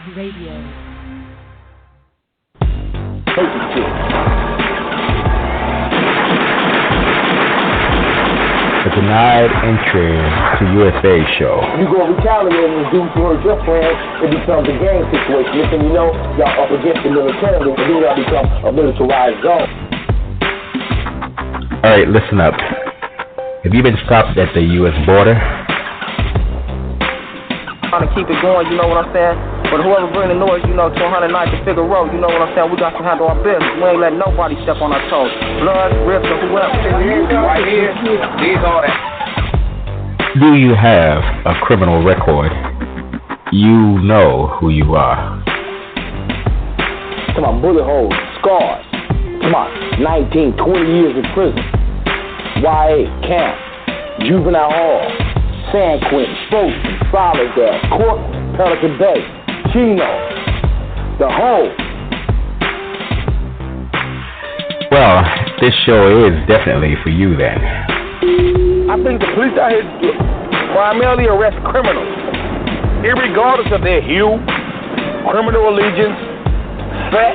Radio. A denied entry to USA show. You go retaliate and do towards your friends, it becomes a gang situation. Listen, you know, y'all up against the military, and then y'all become a militarized zone. Alright, listen up. Have you been stopped at the US border? Trying to keep it going, you know what I'm saying? But whoever bring the noise, you know, to 109 to Figure Road, you know what I'm saying? We got to handle our business. We ain't letting nobody step on our toes. Blood, rips, or whoever. Right here, these all that. Do you have a criminal record? You know who you are. Come on, bullet holes, scars. Come on, 19, 20 years in prison. YA, camp, juvenile hall, San Quentin, Folsom, Soledad, Court, Pelican Bay, Chino, the whole. Well, this show is definitely for you then. I think the police out here primarily arrest criminals, irregardless of their hue, criminal allegiance, sex,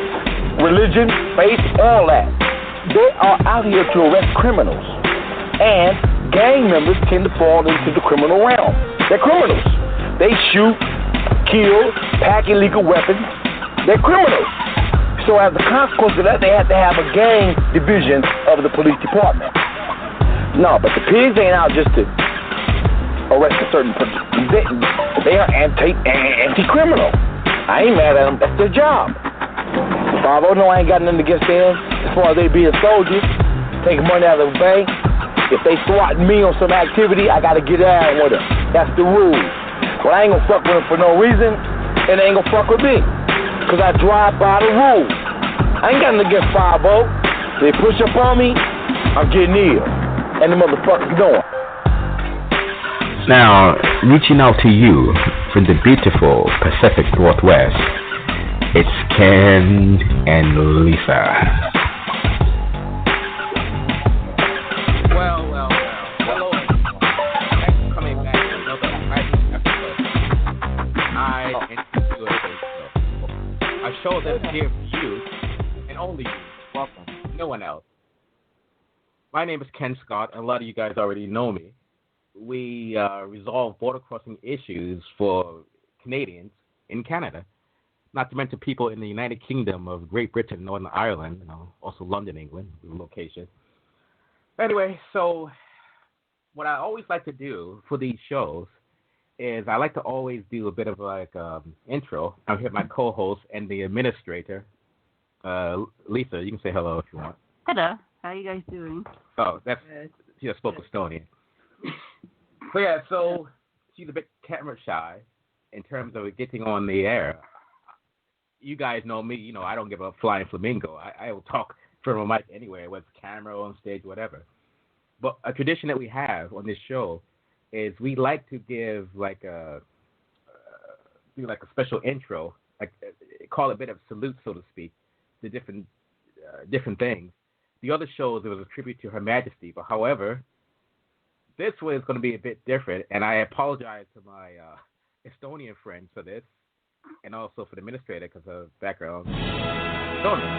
religion, faith, all that. They are out here to arrest criminals. And gang members tend to fall into the criminal realm. They're criminals. They shoot, kill, pack illegal weapons. They're criminals. So as a consequence of that, they have to have a gang division of the police department. No, but the pigs ain't out just to arrest a certain person. They are anti-criminal. I ain't mad at them. That's their job. If I know I ain't got nothing against them as far as they being soldiers, taking money out of the bank. If they swatting me on some activity, I gotta get out with them. That's the rule. But I ain't gonna fuck with them for no reason, and they ain't gonna fuck with me. Cause I drive by the rules. I ain't got nothing against 5-0. They push up on me, I'm getting ill. And the motherfuckers going. Now, reaching out to you from the beautiful Pacific Northwest, it's Ken and Lisa. Hello. Thanks for coming back to another exciting episode. I introduce a show that's here for you, and only you. Welcome. No one else. My name is Ken Scott, and a lot of you guys already know me. We resolve border crossing issues for Canadians in Canada, not to mention people in the United Kingdom of Great Britain, Northern Ireland, also London, England, location. Anyway, so what I always like to do for these shows is I like to always do a bit of like intro. I'm here with my co-host and the administrator, Lisa. You can say hello if you want. Hello. How are you guys doing? Oh, that's she just spoke Estonian. So yeah, so she's a bit camera shy in terms of getting on the air. You guys know me, I don't give a flying flamingo. I will talk from a mic anywhere, whether it's camera, on stage, whatever. But a tradition that we have on this show is we like to give do a special intro, call it a bit of salute, so to speak, to different things. The other shows, it was a tribute to Her Majesty, but however, this one is going to be a bit different, and I apologize to my Estonian friends for this, and also for the administrator because of background. Estonian.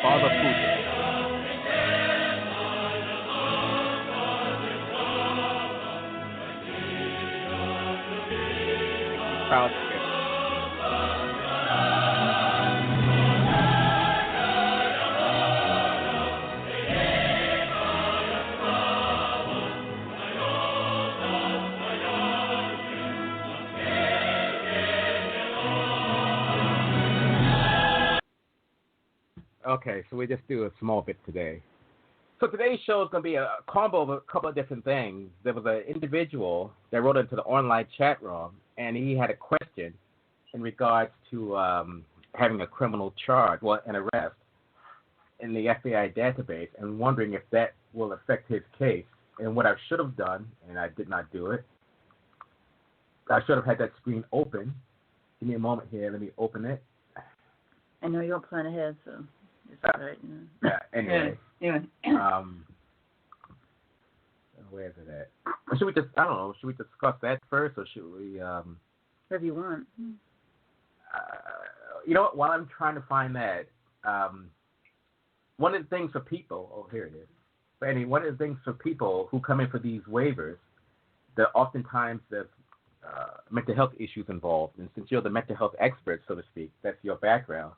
Father Putin. Proud to be. Okay, so we just do a small bit today. So today's show is going to be a combo of a couple of different things. There was an individual that wrote into the online chat room, and he had a question in regards to having a criminal charge, an arrest in the FBI database, and wondering if that will affect his case. And what I should have done, and I did not do it, I should have had that screen open. Give me a moment here. Let me open it. I know you're planning ahead, so it's all right. Yeah, anyway. Yeah. where is it at? Or should we just, I don't know, should we discuss that first, or should we, Whatever you want. You know what, while I'm trying to find that, one of the things for people, here it is. But anyway, one of the things for people who come in for these waivers, that oftentimes there's mental health issues involved. And since you're the mental health expert, so to speak, that's your background,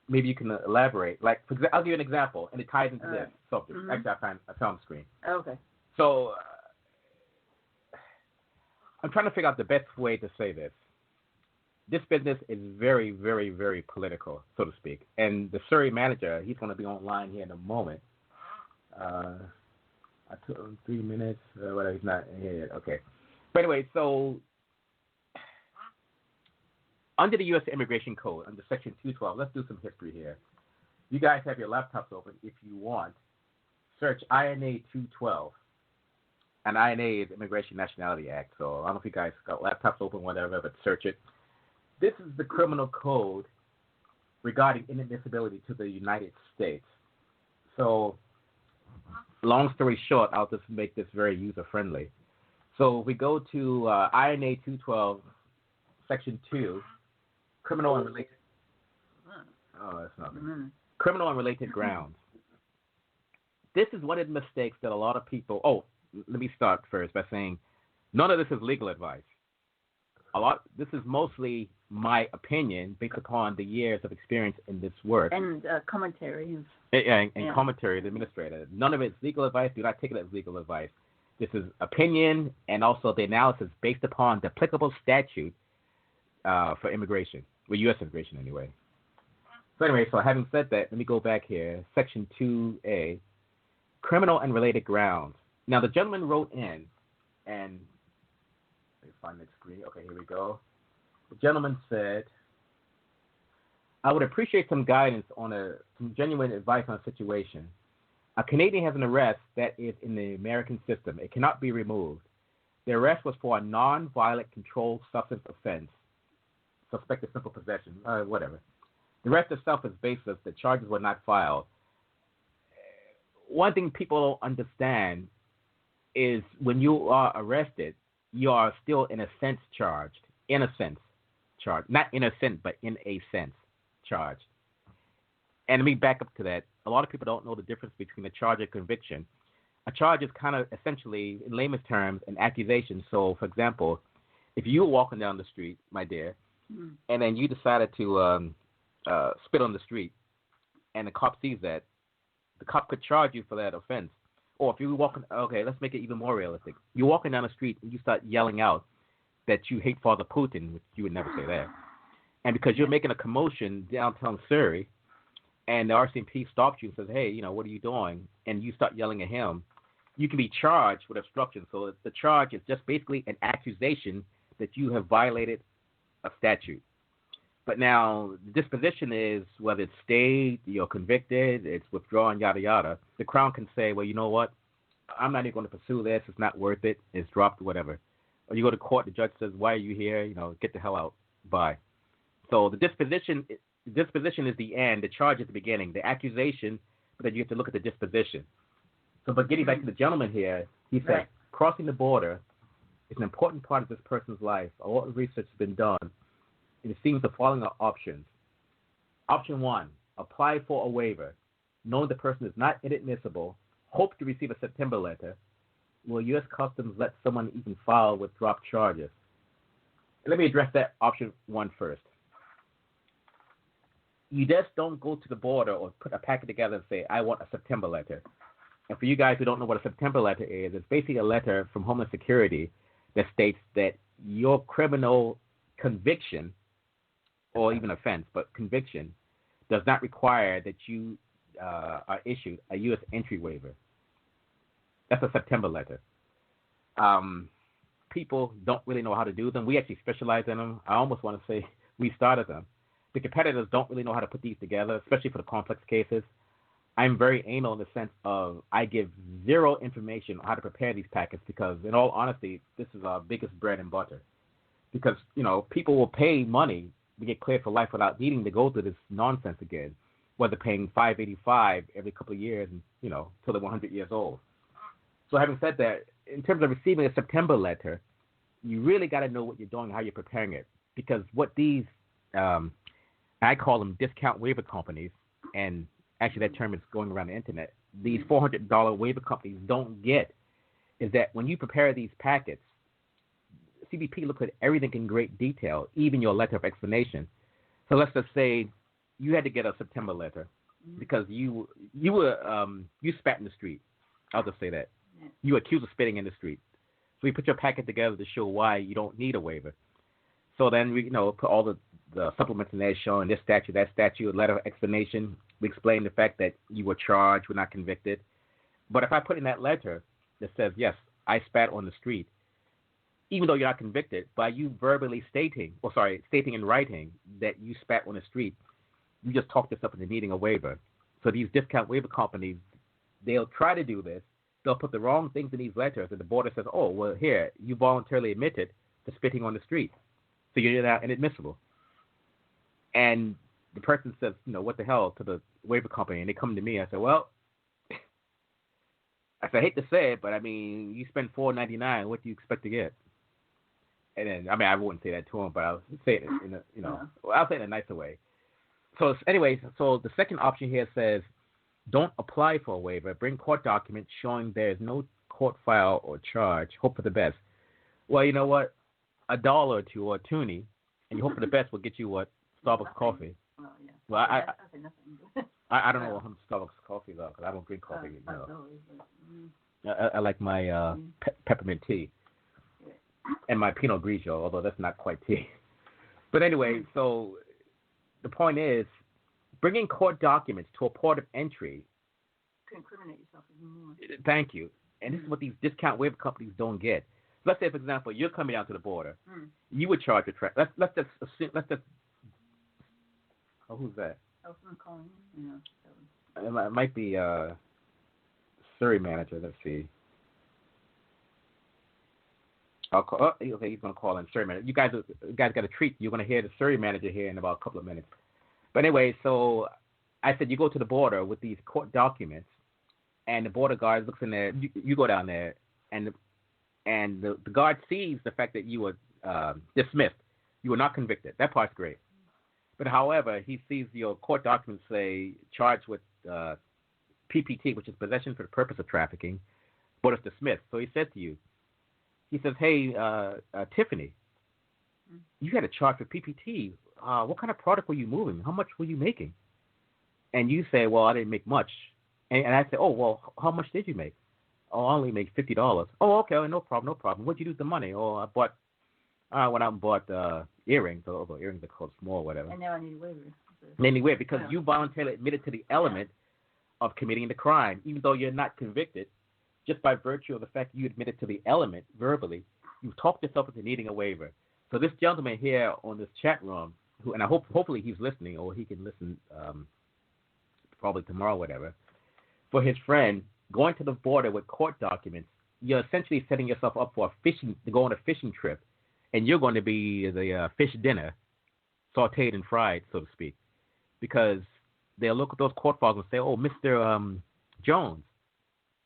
maybe you can elaborate. Like, I'll give you an example, and it ties into this subject. Mm-hmm. Actually, I found the screen. Okay. So I'm trying to figure out the best way to say this. This business is very, very, very political, so to speak. And the Surrey manager, he's going to be online here in a moment. I took him 3 minutes. Whatever, he's not here yet. Okay. But anyway, so under the U.S. Immigration Code, under Section 212, let's do some history here. You guys have your laptops open. If you want, search INA 212. And INA is Immigration Nationality Act. So I don't know if you guys got laptops open, whatever, but search it. This is the criminal code regarding inadmissibility to the United States. So, long story short, I'll just make this very user-friendly. So we go to INA 212, Section 2, criminal and related. Oh, that's not good. Criminal and related grounds. This is one of the mistakes that a lot of people. Oh, let me start first by saying, none of this is legal advice. This is mostly my opinion based upon the years of experience in this work. And commentary. And commentary of the administrator. None of it is legal advice. Do not take it as legal advice. This is opinion and also the analysis based upon the applicable statute for immigration, U.S. immigration anyway. So anyway, having said that, let me go back here. Section 2A, criminal and related grounds. Now, the gentleman wrote in, and let me find that screen. Okay, here we go. The gentleman said, I would appreciate some guidance on some genuine advice on a situation. A Canadian has an arrest that is in the American system. It cannot be removed. The arrest was for a non-violent controlled substance offense, suspected simple possession, whatever. The arrest itself is baseless. The charges were not filed. One thing people don't understand is when you are arrested, you are still in a sense charged. In a sense charged. Not innocent, but in a sense charged. And let me back up to that. A lot of people don't know the difference between a charge and conviction. A charge is kind of essentially, in layman's terms, an accusation. So, for example, if you were walking down the street, my dear, and then you decided to spit on the street, and the cop sees that, the cop could charge you for that offense. Or if you were walking, okay, let's make it even more realistic. You're walking down the street and you start yelling out that you hate Father Putin, which you would never say that. And because you're making a commotion downtown Surrey, and the RCMP stops you and says, hey, what are you doing? And you start yelling at him, you can be charged with obstruction. So the charge is just basically an accusation that you have violated a statute. But now the disposition is whether it's stayed, you're convicted, it's withdrawn, yada, yada. The Crown can say, well, you know what? I'm not even going to pursue this. It's not worth it. It's dropped, whatever. Or you go to court, the judge says, why are you here? Get the hell out. Bye. So the disposition is the end. The charge is the beginning. The accusation, but then you have to look at the disposition. So, but getting back to the gentleman here, he said, crossing the border is an important part of this person's life. A lot of research has been done. And it seems the following are options. Option 1, apply for a waiver. Knowing the person is not inadmissible, hope to receive a September letter. Will U.S. Customs let someone even file with dropped charges? Let me address that option 1 first. You just don't go to the border or put a packet together and say, I want a September letter. And for you guys who don't know what a September letter is, it's basically a letter from Homeland Security that states that your criminal conviction, or even offense, but conviction, does not require that you are issued a U.S. entry waiver. That's a September letter. People don't really know how to do them. We actually specialize in them. I almost want to say we started them. The competitors don't really know how to put these together, especially for the complex cases. I'm very anal in the sense of I give zero information on how to prepare these packets because, in all honesty, this is our biggest bread and butter. Because, people will pay money to get cleared for life without needing to go through this nonsense again, whether paying $585 every couple of years, and, till they're 100 years old. So having said that, in terms of receiving a September letter, you really got to know what you're doing, how you're preparing it, because what these, I call them discount waiver companies, and actually that term is going around the internet. These $400 waiver companies don't get is that when you prepare these packets, CBP looks at everything in great detail, even your letter of explanation. So let's just say you had to get a September letter because you spat in the street. I'll just say that. Yeah. You were accused of spitting in the street. So we put your packet together to show why you don't need a waiver. So then we, put all the supplements in there showing this statute, that statute, letter of explanation. We explain the fact that you were charged, were not convicted. But if I put in that letter that says, yes, I spat on the street, even though you're not convicted, by you verbally stating in writing that you spat on the street, you just talked yourself into needing a waiver. So these discount waiver companies, they'll try to do this. They'll put the wrong things in these letters, and the border says, oh, well, here, you voluntarily admitted to spitting on the street. So you're now inadmissible. And the person says, what the hell, to the waiver company, and they come to me. I say, well, I hate to say it, but you spend $4.99. What do you expect to get? And then, I wouldn't say that to him, but I'll say it in I'll say it in a nicer way. So anyway, the second option here says, don't apply for a waiver. Bring court documents showing there is no court file or charge. Hope for the best. Well, you know what? $1 or $2 or a toonie, and you hope for the best will get you what? Starbucks coffee. Oh, yeah. Well, I don't know what Starbucks coffee though, because I don't drink coffee. I like my peppermint tea and my Pinot Grigio, although that's not quite tea. But anyway, so the point is, bringing court documents to a port of entry. To incriminate yourself even more. Thank you. And this is what these discount waiver companies don't get. Let's say, for example, you're coming down to the border. You would charge a track. Let's just assume. Oh, who's that? Oh, someone calling you. It might be Surrey manager. Let's see. I'll call. Oh, okay, he's gonna call in Surrey manager. You guys got a treat. You're gonna hear the Surrey manager here in about a couple of minutes. But anyway, so I said you go to the border with these court documents, and the border guard looks in there. You go down there, and the guard sees the fact that you were dismissed. You were not convicted. That part's great. But however, he sees your court documents say charged with PPT, which is possession for the purpose of trafficking, but it's dismissed. So he said to you, he says, hey, Tiffany, you had a charge for PPT. What kind of product were you moving? How much were you making? And you say, well, I didn't make much. And I say, oh, well, how much did you make? Oh, I only made $50. Oh, okay, no problem. What'd you do with the money? Oh, I went out and bought earrings, although earrings are called small, whatever. And now I need a waiver. Anyway, because you voluntarily admitted to the element of committing the crime, even though you're not convicted, just by virtue of the fact you admitted to the element verbally, you've talked yourself into needing a waiver. So this gentleman here on this chat room, and I hopefully he's listening, or he can listen probably tomorrow, whatever, for his friend, going to the border with court documents, you're essentially setting yourself up for to go on a fishing trip, and you're going to be the fish dinner, sauteed and fried, so to speak, because they'll look at those court files and say, oh, Mr. Jones,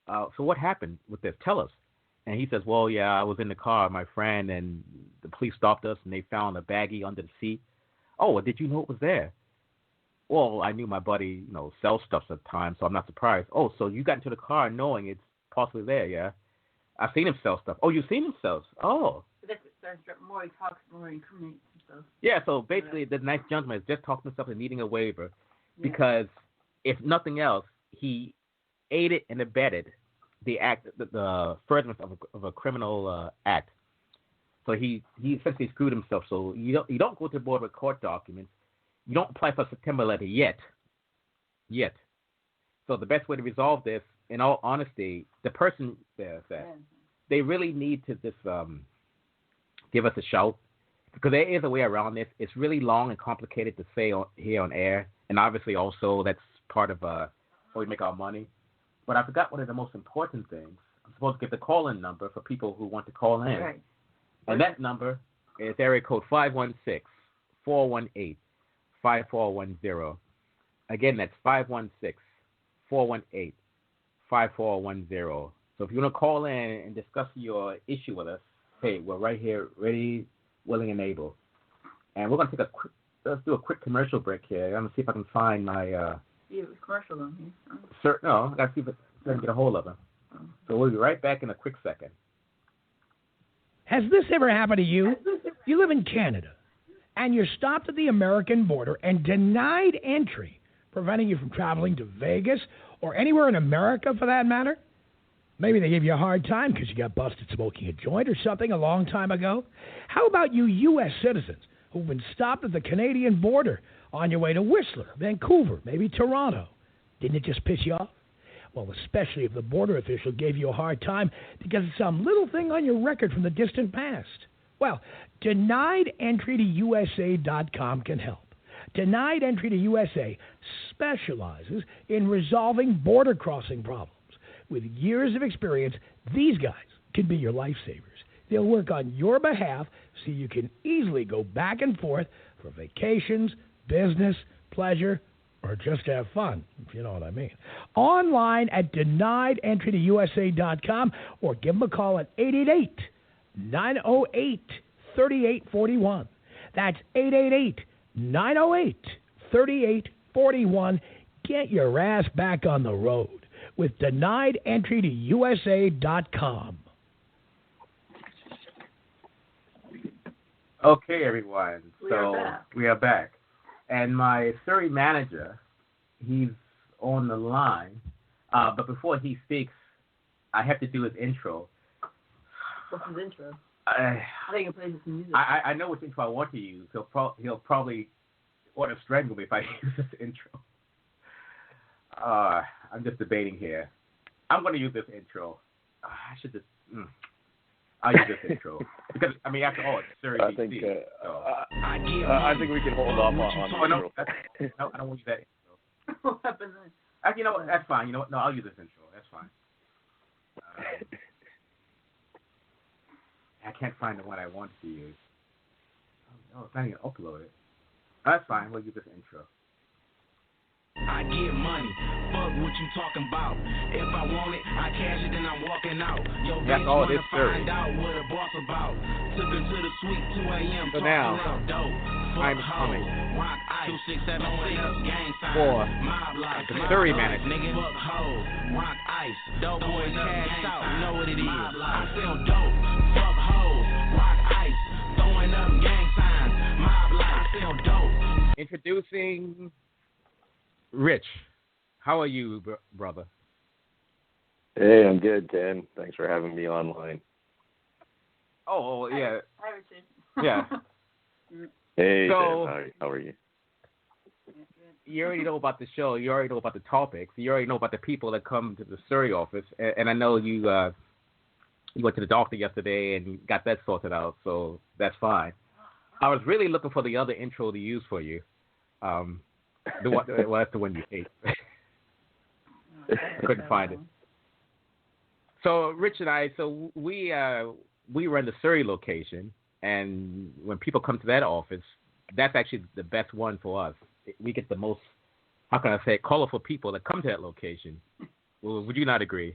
so what happened with this? Tell us. And he says, well, yeah, I was in the car, my friend, and the police stopped us, and they found a baggie under the seat. Oh, well, did you know it was there? Well, I knew my buddy, sells stuff at the time, so I'm not surprised. Oh, so you got into the car knowing it's possibly there, yeah? I've seen him sell stuff. Oh, you've seen him sell? Oh. But that's more he talks, more he incriminates himself. Yeah, so basically the nice gentleman is just talking himself and needing a waiver because, if nothing else, he aided and abetted the act, the furtherance of a criminal act. So he essentially screwed himself. So you don't go to the border with court documents. You don't apply for a September letter yet. So the best way to resolve this, in all honesty, the person there said, they really need to just give us a shout, because there is a way around this. It's really long and complicated to say here on air, and obviously also that's part of how we make our money. But I forgot one of the most important things. I'm supposed to give the call-in number for people who want to call in. Right. And that number is area code 516-418-5410. Again, that's 516-418-5410. So if you want to call in and discuss your issue with us, hey, we're right here, ready, willing, and able. And we're going to take let's do a quick commercial break here. I'm going to see if I can find my... Yeah, it was commercial on here. No, I got to see if I can get a hold of him. So we'll be right back in a quick second. Has this ever happened to you? You live in Canada, and you're stopped at the American border and denied entry, preventing you from traveling to Vegas or anywhere in America for that matter? Maybe they gave you a hard time because you got busted smoking a joint or something a long time ago. How about you U.S. citizens who've been stopped at the Canadian border on your way to Whistler, Vancouver, maybe Toronto? Didn't it just piss you off? Well, especially if the border official gave you a hard time because of some little thing on your record from the distant past. Well, Denied Entry to USA.com can help. Denied Entry to USA specializes in resolving border crossing problems. With years of experience, these guys can be your lifesavers. They'll work on your behalf so you can easily go back and forth for vacations, business, pleasure, or just have fun, if you know what I mean. Online at deniedentrytousa.com or give them a call at 888-908-3841. That's 888-908-3841. Get your ass back on the road with deniedentrytousa.com. Okay, everyone. We are back. And my Surrey manager, he's on the line. But before he speaks, I have to do his intro. What's his intro? I think he plays some music. I know which intro I want to use. He'll probably want to strangle me if I use this intro. I'm just debating here. I'm going to use this intro. I should just... I'll use this intro. Because, I mean, after all, it's Surrey BC. I think we can hold off on the intro. No, I don't want to use that intro. What happened then? You know what? That's fine. You know what? No, I'll use this intro. That's fine. I can't find the one I wanted to use. Oh, it's not even uploaded. That's fine. We'll use this intro. I get money, fuck what you talking about. If I want it, I cash it and I'm walking out. Yo, that's all it is, find out what a boss about. Took her to the suite, 2 a.m. So now, I'm coming for the Surrey manager. Nigga, fuck hoes, rock ice, dope boy cash out, you know what it is. I sell dope, fuck hoes, rock ice, throwing up gang signs, mob life, I sell dope. Introducing Rich. How are you, brother? Hey, I'm good, Ken. Thanks for having me online. Oh, yeah. Hi, Richard. Yeah. Hey, so, Ken, how are you? You already know about the show. You already know about the topics. You already know about the people that come to the Surrey office. And I know you went to the doctor yesterday and got that sorted out, so that's fine. I was really looking for the other intro to use for you. That's the one you hate. I couldn't find it. So Rich and I, we run the Surrey location, and when people come to that office, that's actually the best one for us. We get the most, how can I say, colorful people that come to that location. Well, would you not agree?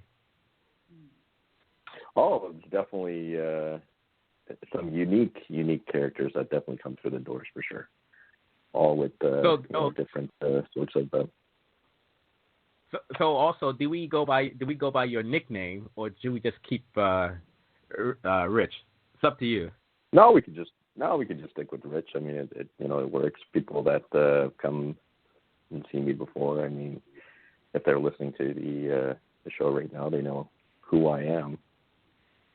Oh, it's definitely some unique characters that definitely come through the doors for sure. All with different sorts of. So also, do we go by your nickname, or do we just keep Rich? It's up to you. No, we could just stick with Rich. I mean, it works. People that come and see me before. I mean, if they're listening to the show right now, they know who I am.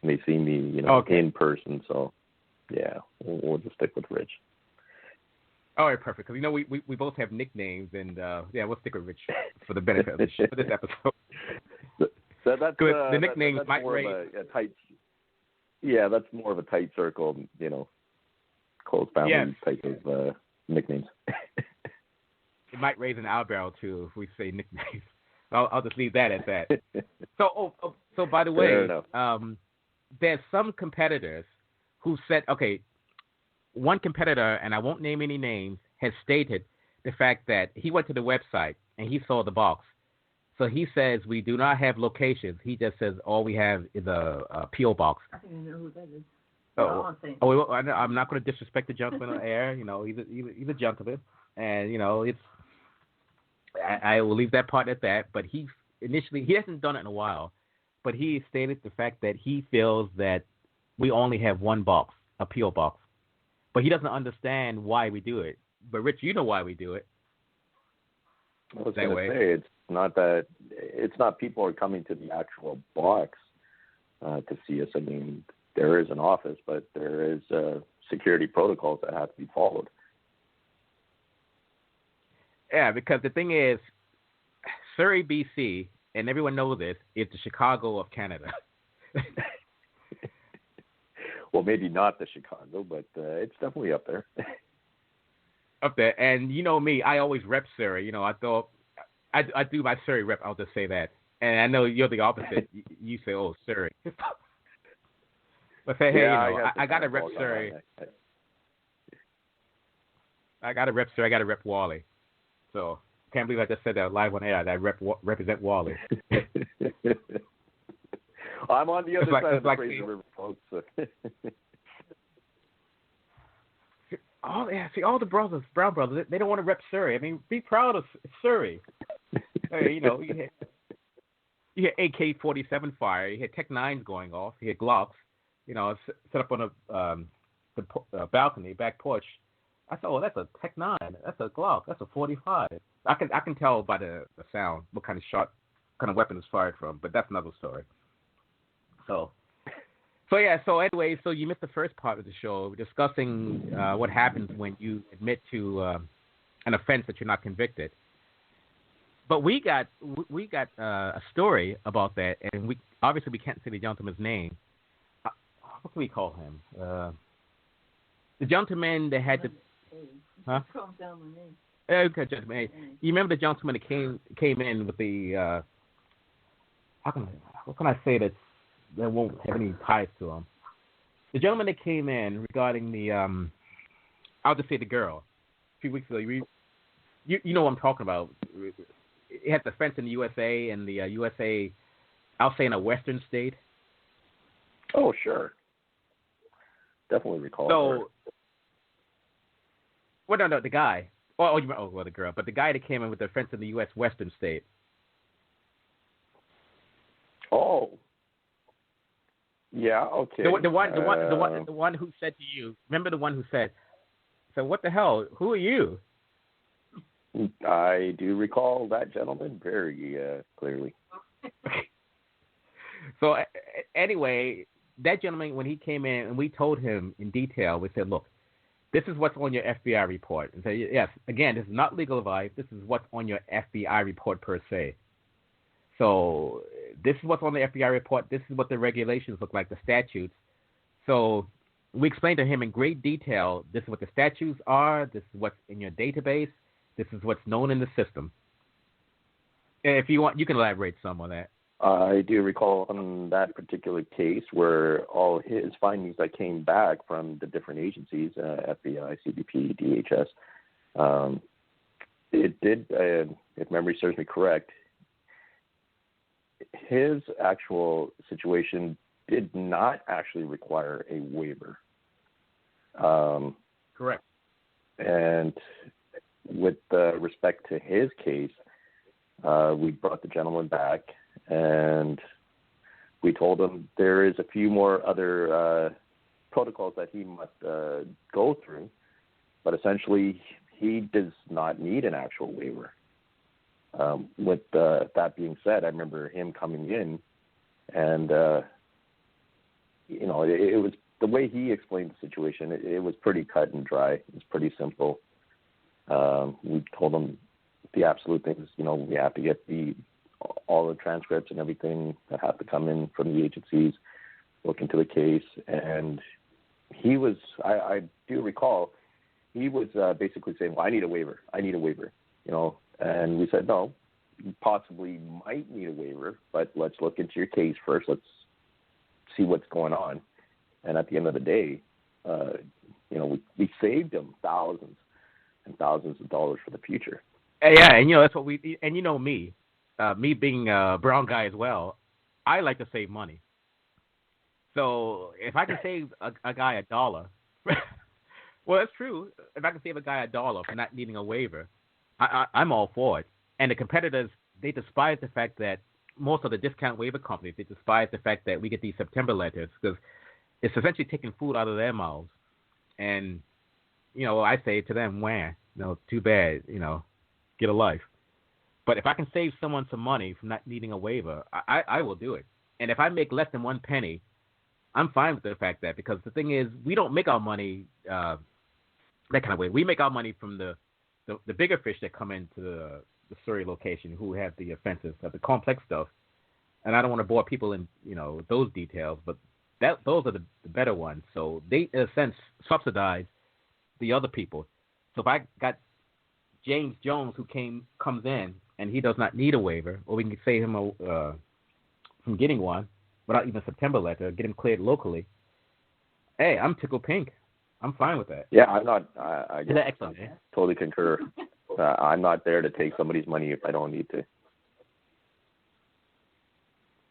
And they see me, in person. So, yeah, we'll just stick with Rich. All right, perfect. Because we both have nicknames, and we'll stick with Rich for the benefit of this episode. So that's the nicknames that's might more raise. of a tight. Yeah, that's more of a tight circle, close family type of nicknames. It might raise an eyebrow too if we say nicknames. I'll just leave that at that. So by the way, there's some competitors who said, okay. One competitor, and I won't name any names, has stated the fact that he went to the website and he saw the box, So he says we do not have locations. He just says all we have is a P.O. box. I think I know who that is. I'm not going to disrespect the gentleman on air. He's a gentleman, and it's. I will leave that part at that. But he hasn't done it in a while, but he stated the fact that he feels that we only have one box, a P.O. box, but he doesn't understand why we do it. But Rich, you know why we do it. I was going to say it's not people are coming to the actual box to see us. I mean, there is an office, but there is security protocols that have to be followed. Yeah, because the thing is, Surrey BC, and everyone knows this, is the Chicago of Canada. Well, maybe not the Chicago, but it's definitely up there. Up there, and you know me, I always rep Surrey. I do my Surrey rep. I'll just say that, and I know you're the opposite. You say, "Oh, Surrey," but say, "Hey, I got to rep Surrey. I got to rep Surrey. I got to rep Wally." So can't believe I just said that live on air. That I represent Wally. I'm on the other side of the Fraser River, folks. All the brown brothers, they don't want to rep Surrey. I mean, be proud of Surrey. Hey, you hear AK-47 fire, you hear Tech 9s going off, you hear Glocks, set up on the balcony, back porch. I thought, that's a Tech 9, that's a Glock, that's a 45. I can tell by the sound what kind of weapon is fired from, but that's another story. So anyway, you missed the first part of the show discussing what happens when you admit to an offense that you're not convicted. But we got a story about that, and we can't say the gentleman's name. What can we call him? The gentleman that had the. Huh? Okay, gentleman. You remember the gentleman that came in with the. What can I say that won't have any ties to him? The gentleman that came in regarding the. I'll just say the girl. A few weeks ago, you know what I'm talking about. It had the fence in the USA, and the USA, I'll say in a western state. Oh, sure. Definitely recall her. Well, no, the guy. The girl. But the guy that came in with the fence in the U.S. western state. Oh. Yeah, okay. The one who said to you, remember the one who said, so what the hell? Who are you? I do recall that gentleman very clearly. So anyway, that gentleman, when he came in and we told him in detail, we said, look, this is what's on your FBI report. And so, yes, again, this is not legal advice. This is what's on your FBI report per se. So this is what's on the FBI report. This is what the regulations look like, the statutes. So we explained to him in great detail, this is what the statutes are. This is what's in your database. This is what's known in the system. If you want, you can elaborate some on that. I do recall on that particular case where all his findings that came back from the different agencies, FBI, CBP, DHS, it did, if memory serves me correct, his actual situation did not actually require a waiver. Correct. And with respect to his case, we brought the gentleman back and we told him there is a few more other protocols that he must go through, but essentially he does not need an actual waiver. With that being said, I remember him coming in and, it was the way he explained the situation. It was pretty cut and dry. It was pretty simple. We told him the absolute things, we have to get all the transcripts and everything that have to come in from the agencies, look into the case. And he was, I do recall, he was basically saying, well, I need a waiver, and we said, no, you possibly might need a waiver, but let's look into your case first. Let's see what's going on. And at the end of the day, we saved him thousands and thousands of dollars for the future. Yeah, and that's what we. And me, me being a brown guy as well, I like to save money. So if I can save a guy $1, well, that's true. If I can save a guy $1 for not needing a waiver, I'm all for it. And the competitors, they despise the fact that most of the discount waiver companies, they despise the fact that we get these September letters because it's essentially taking food out of their mouths. And, I say to them, too bad, get a life. But if I can save someone some money from not needing a waiver, I will do it. And if I make less than 1 penny, I'm fine with the fact that, because the thing is, we don't make our money that kind of way. We make our money from the bigger fish that come into the Surrey location who have the offenses of the complex stuff. And I don't want to bore people in, those details, but those are the better ones. So they, in a sense, subsidize the other people. So if I got James Jones who comes in and he does not need a waiver, or we can save him from getting one without even a September letter, get him cleared locally, hey, I'm tickled pink. I'm fine with that. Yeah, I'm not. I Is that excellent? Totally concur. I'm not there to take somebody's money if I don't need to.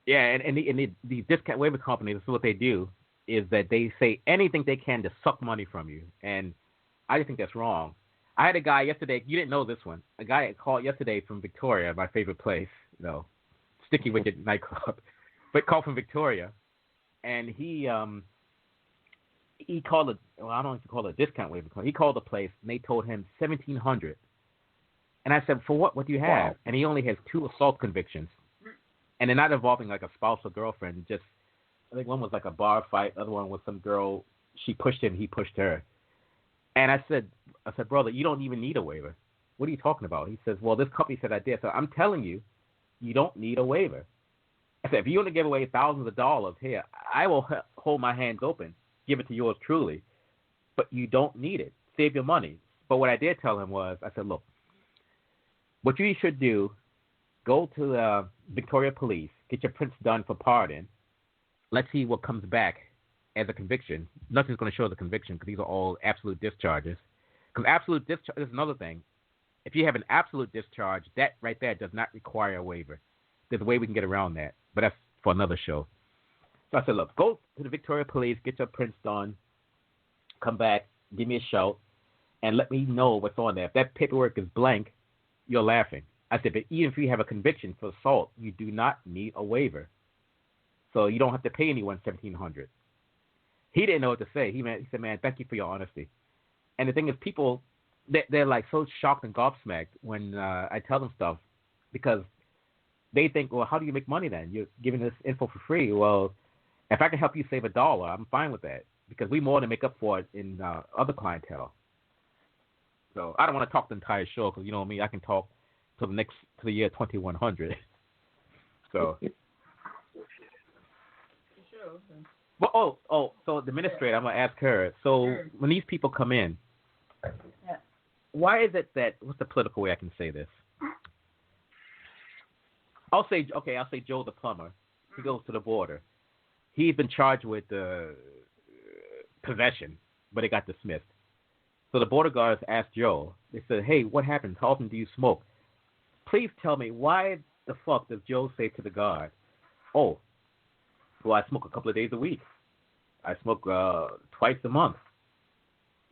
Yeah, and the discount waiver companies, this is what they do, is that they say anything they can to suck money from you. And I just think that's wrong. I had a guy yesterday, you didn't know this one, a guy called yesterday from Victoria, my favorite place, Sticky Wicket nightclub, but called from Victoria. And he called it, I don't know if you call it a discount waiver company. He called the place, and they told him $1,700. And I said, for what? What do you have? Wow. And he only has 2 assault convictions. And they're not involving like a spouse or girlfriend. Just, I think one was like a bar fight. Other one was some girl. She pushed him. He pushed her. And I said, brother, you don't even need a waiver. What are you talking about? He says, well, this company said I did. So I'm telling you, you don't need a waiver. I said, if you want to give away thousands of dollars, here, I will hold my hands open, give it to yours truly. But you don't need it. Save your money. But what I did tell him was, I said, look, what you should do, go to the Victoria Police, get your prints done for pardon. Let's see what comes back as a conviction. Nothing's going to show the conviction because these are all absolute discharges. Because absolute discharge is another thing. If you have an absolute discharge, that right there does not require a waiver. There's a way we can get around that, but that's for another show. So I said, look, go to the Victoria Police, get your prints done, come back, give me a shout, and let me know what's on there. If that paperwork is blank, you're laughing. I said, but even if you have a conviction for assault, you do not need a waiver. So you don't have to pay anyone $1,700. He didn't know what to say. He said, man, thank you for your honesty. And the thing is, people, they're like so shocked and gobsmacked when I tell them stuff because they think, well, how do you make money then? You're giving this info for free. Well, if I can help you save $1, I'm fine with that because we more than make up for it in other clientele. So I don't want to talk the entire show because, you know me, I can talk to the year 2100. So. Well, so the administrator, I'm going to ask her. So when these people come in, why is it that, what's the political way I can say this? I'll say Joe the plumber. He goes to the border. He's been charged with possession, but it got dismissed. So the border guards asked Joe, they said, hey, what happened? How often do you smoke? Please tell me, why the fuck does Joe say to the guard, oh, well, I smoke a couple of days a week. I smoke twice a month.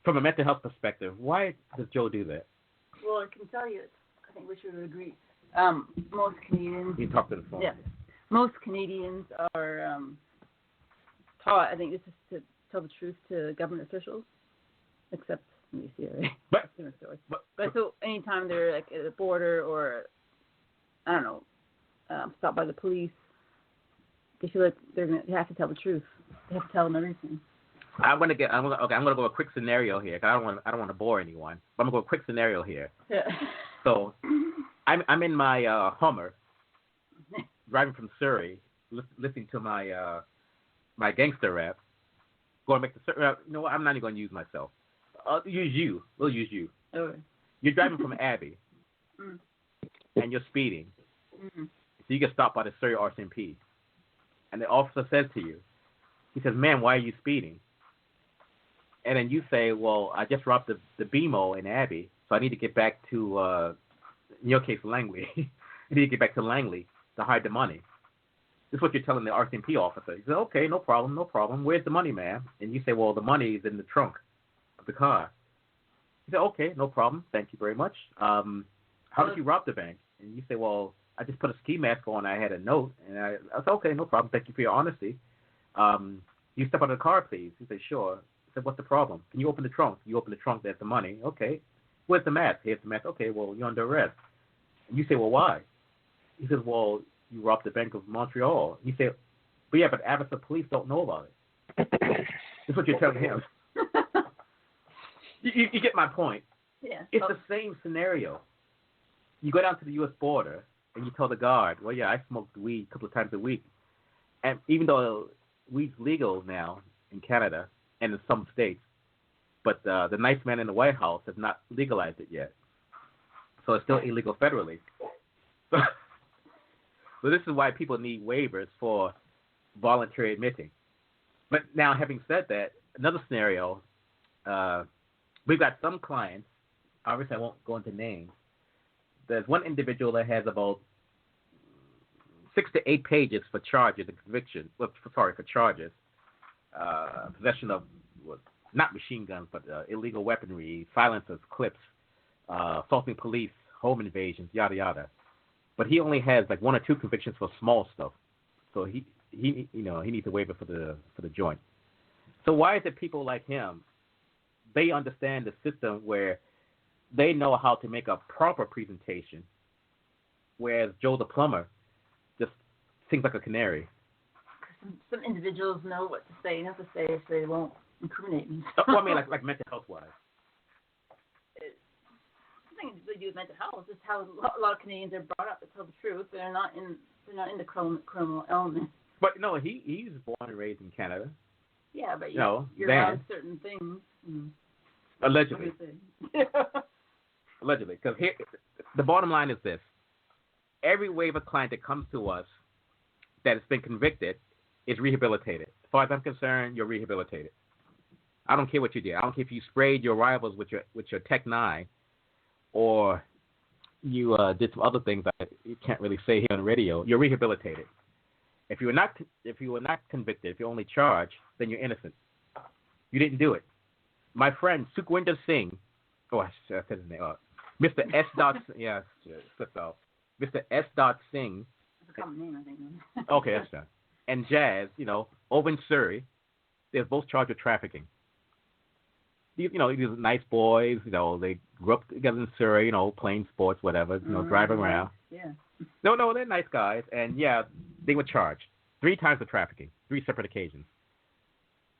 From a mental health perspective, why does Joe do that? Well, I can tell you, I think we should agree. Most Canadians. You talk to the phone. Yeah. Most Canadians are taught, I think this is to tell the truth to government officials, except in the CRA. But so anytime they're like at the border or, I don't know, stopped by the police, they feel like they have to tell the truth. They have to tell them everything. I'm gonna go a quick scenario here. Cause I don't want to bore anyone. But I'm gonna go a quick scenario here. Yeah. So, I'm in my Hummer, driving from Surrey, listening to my my gangster rap. Going back to you know what? I'm not even going to use myself. I'll use you. We'll use you. Okay. You're driving from Abbey, and you're speeding. Mm-hmm. So you get stopped by the Surrey RCMP, and the officer says to you, he says, "Man, why are you speeding?" And then you say, "Well, I just robbed the BMO in Abbey, so I need to get back to, in your case, Langley." You need to get back to Langley to hide the money. This is what you're telling the RCMP officer. He said, okay, no problem. Where's the money, ma'am? And you say, well, the money is in the trunk of the car. He said, okay, no problem. Thank you very much. How did you rob the bank? And you say, well, I just put a ski mask on. I had a note. And I said, okay, no problem. Thank you for your honesty. You step out of the car, please. He said, sure. I said, what's the problem? Can you open the trunk? You open the trunk, there's the money. Okay. Where's the mask? Here's the mask. Okay, well, you're under arrest. And you say, well, why? He says, well, you robbed the Bank of Montreal. You say, but yeah, but Abbotsford police don't know about it. That's what you're telling him. You get my point. Yeah. It's the same scenario. You go down to the U.S. border and you tell the guard, well, yeah, I smoked weed a couple of times a week. And even though weed's legal now in Canada and in some states, but the nice man in the White House has not legalized it yet. So it's still illegal federally. So this is why people need waivers for voluntary admitting. But now, having said that, another scenario, we've got some clients, obviously I won't go into names. There's one individual that has about 6 to 8 pages for charges and conviction. For charges. Possession of, not machine guns, but illegal weaponry, silencers, clips, assaulting police, home invasions, yada, yada. But he only has like 1 or 2 convictions for small stuff. So he needs a waiver for the joint. So why is it people like him, they understand the system where they know how to make a proper presentation, whereas Joe the plumber just sings like a canary. Some individuals know what to say and have to say if they won't incriminate me. Well, I mean, like mental health wise. Nothing to do with mental health. It's how a lot of Canadians are brought up to tell the truth. They're not in the criminal element. But no, he's born and raised in Canada. Yeah, but you're then, around certain things. Allegedly. Allegedly, because the bottom line is this: every waiver client that comes to us that has been convicted is rehabilitated. As far as I'm concerned, you're rehabilitated. I don't care what you did. I don't care if you sprayed your rivals with your Tech 9, or you did some other things that you can't really say here on the radio. You're rehabilitated. If you were not convicted, if you're only charged, then you're innocent. You didn't do it. My friend Sukhwinder Singh, I said his name. Mr. S. Yes, slipped out. Mr. S. Singh. That's a common name, I think. Okay, that's fine. And Jazz, over in Surrey, they're both charged with trafficking. These nice boys, they grew up together in Surrey, playing sports, whatever, driving around. Yeah. No, they're nice guys. And, yeah, they were charged 3 times for trafficking, 3 separate occasions.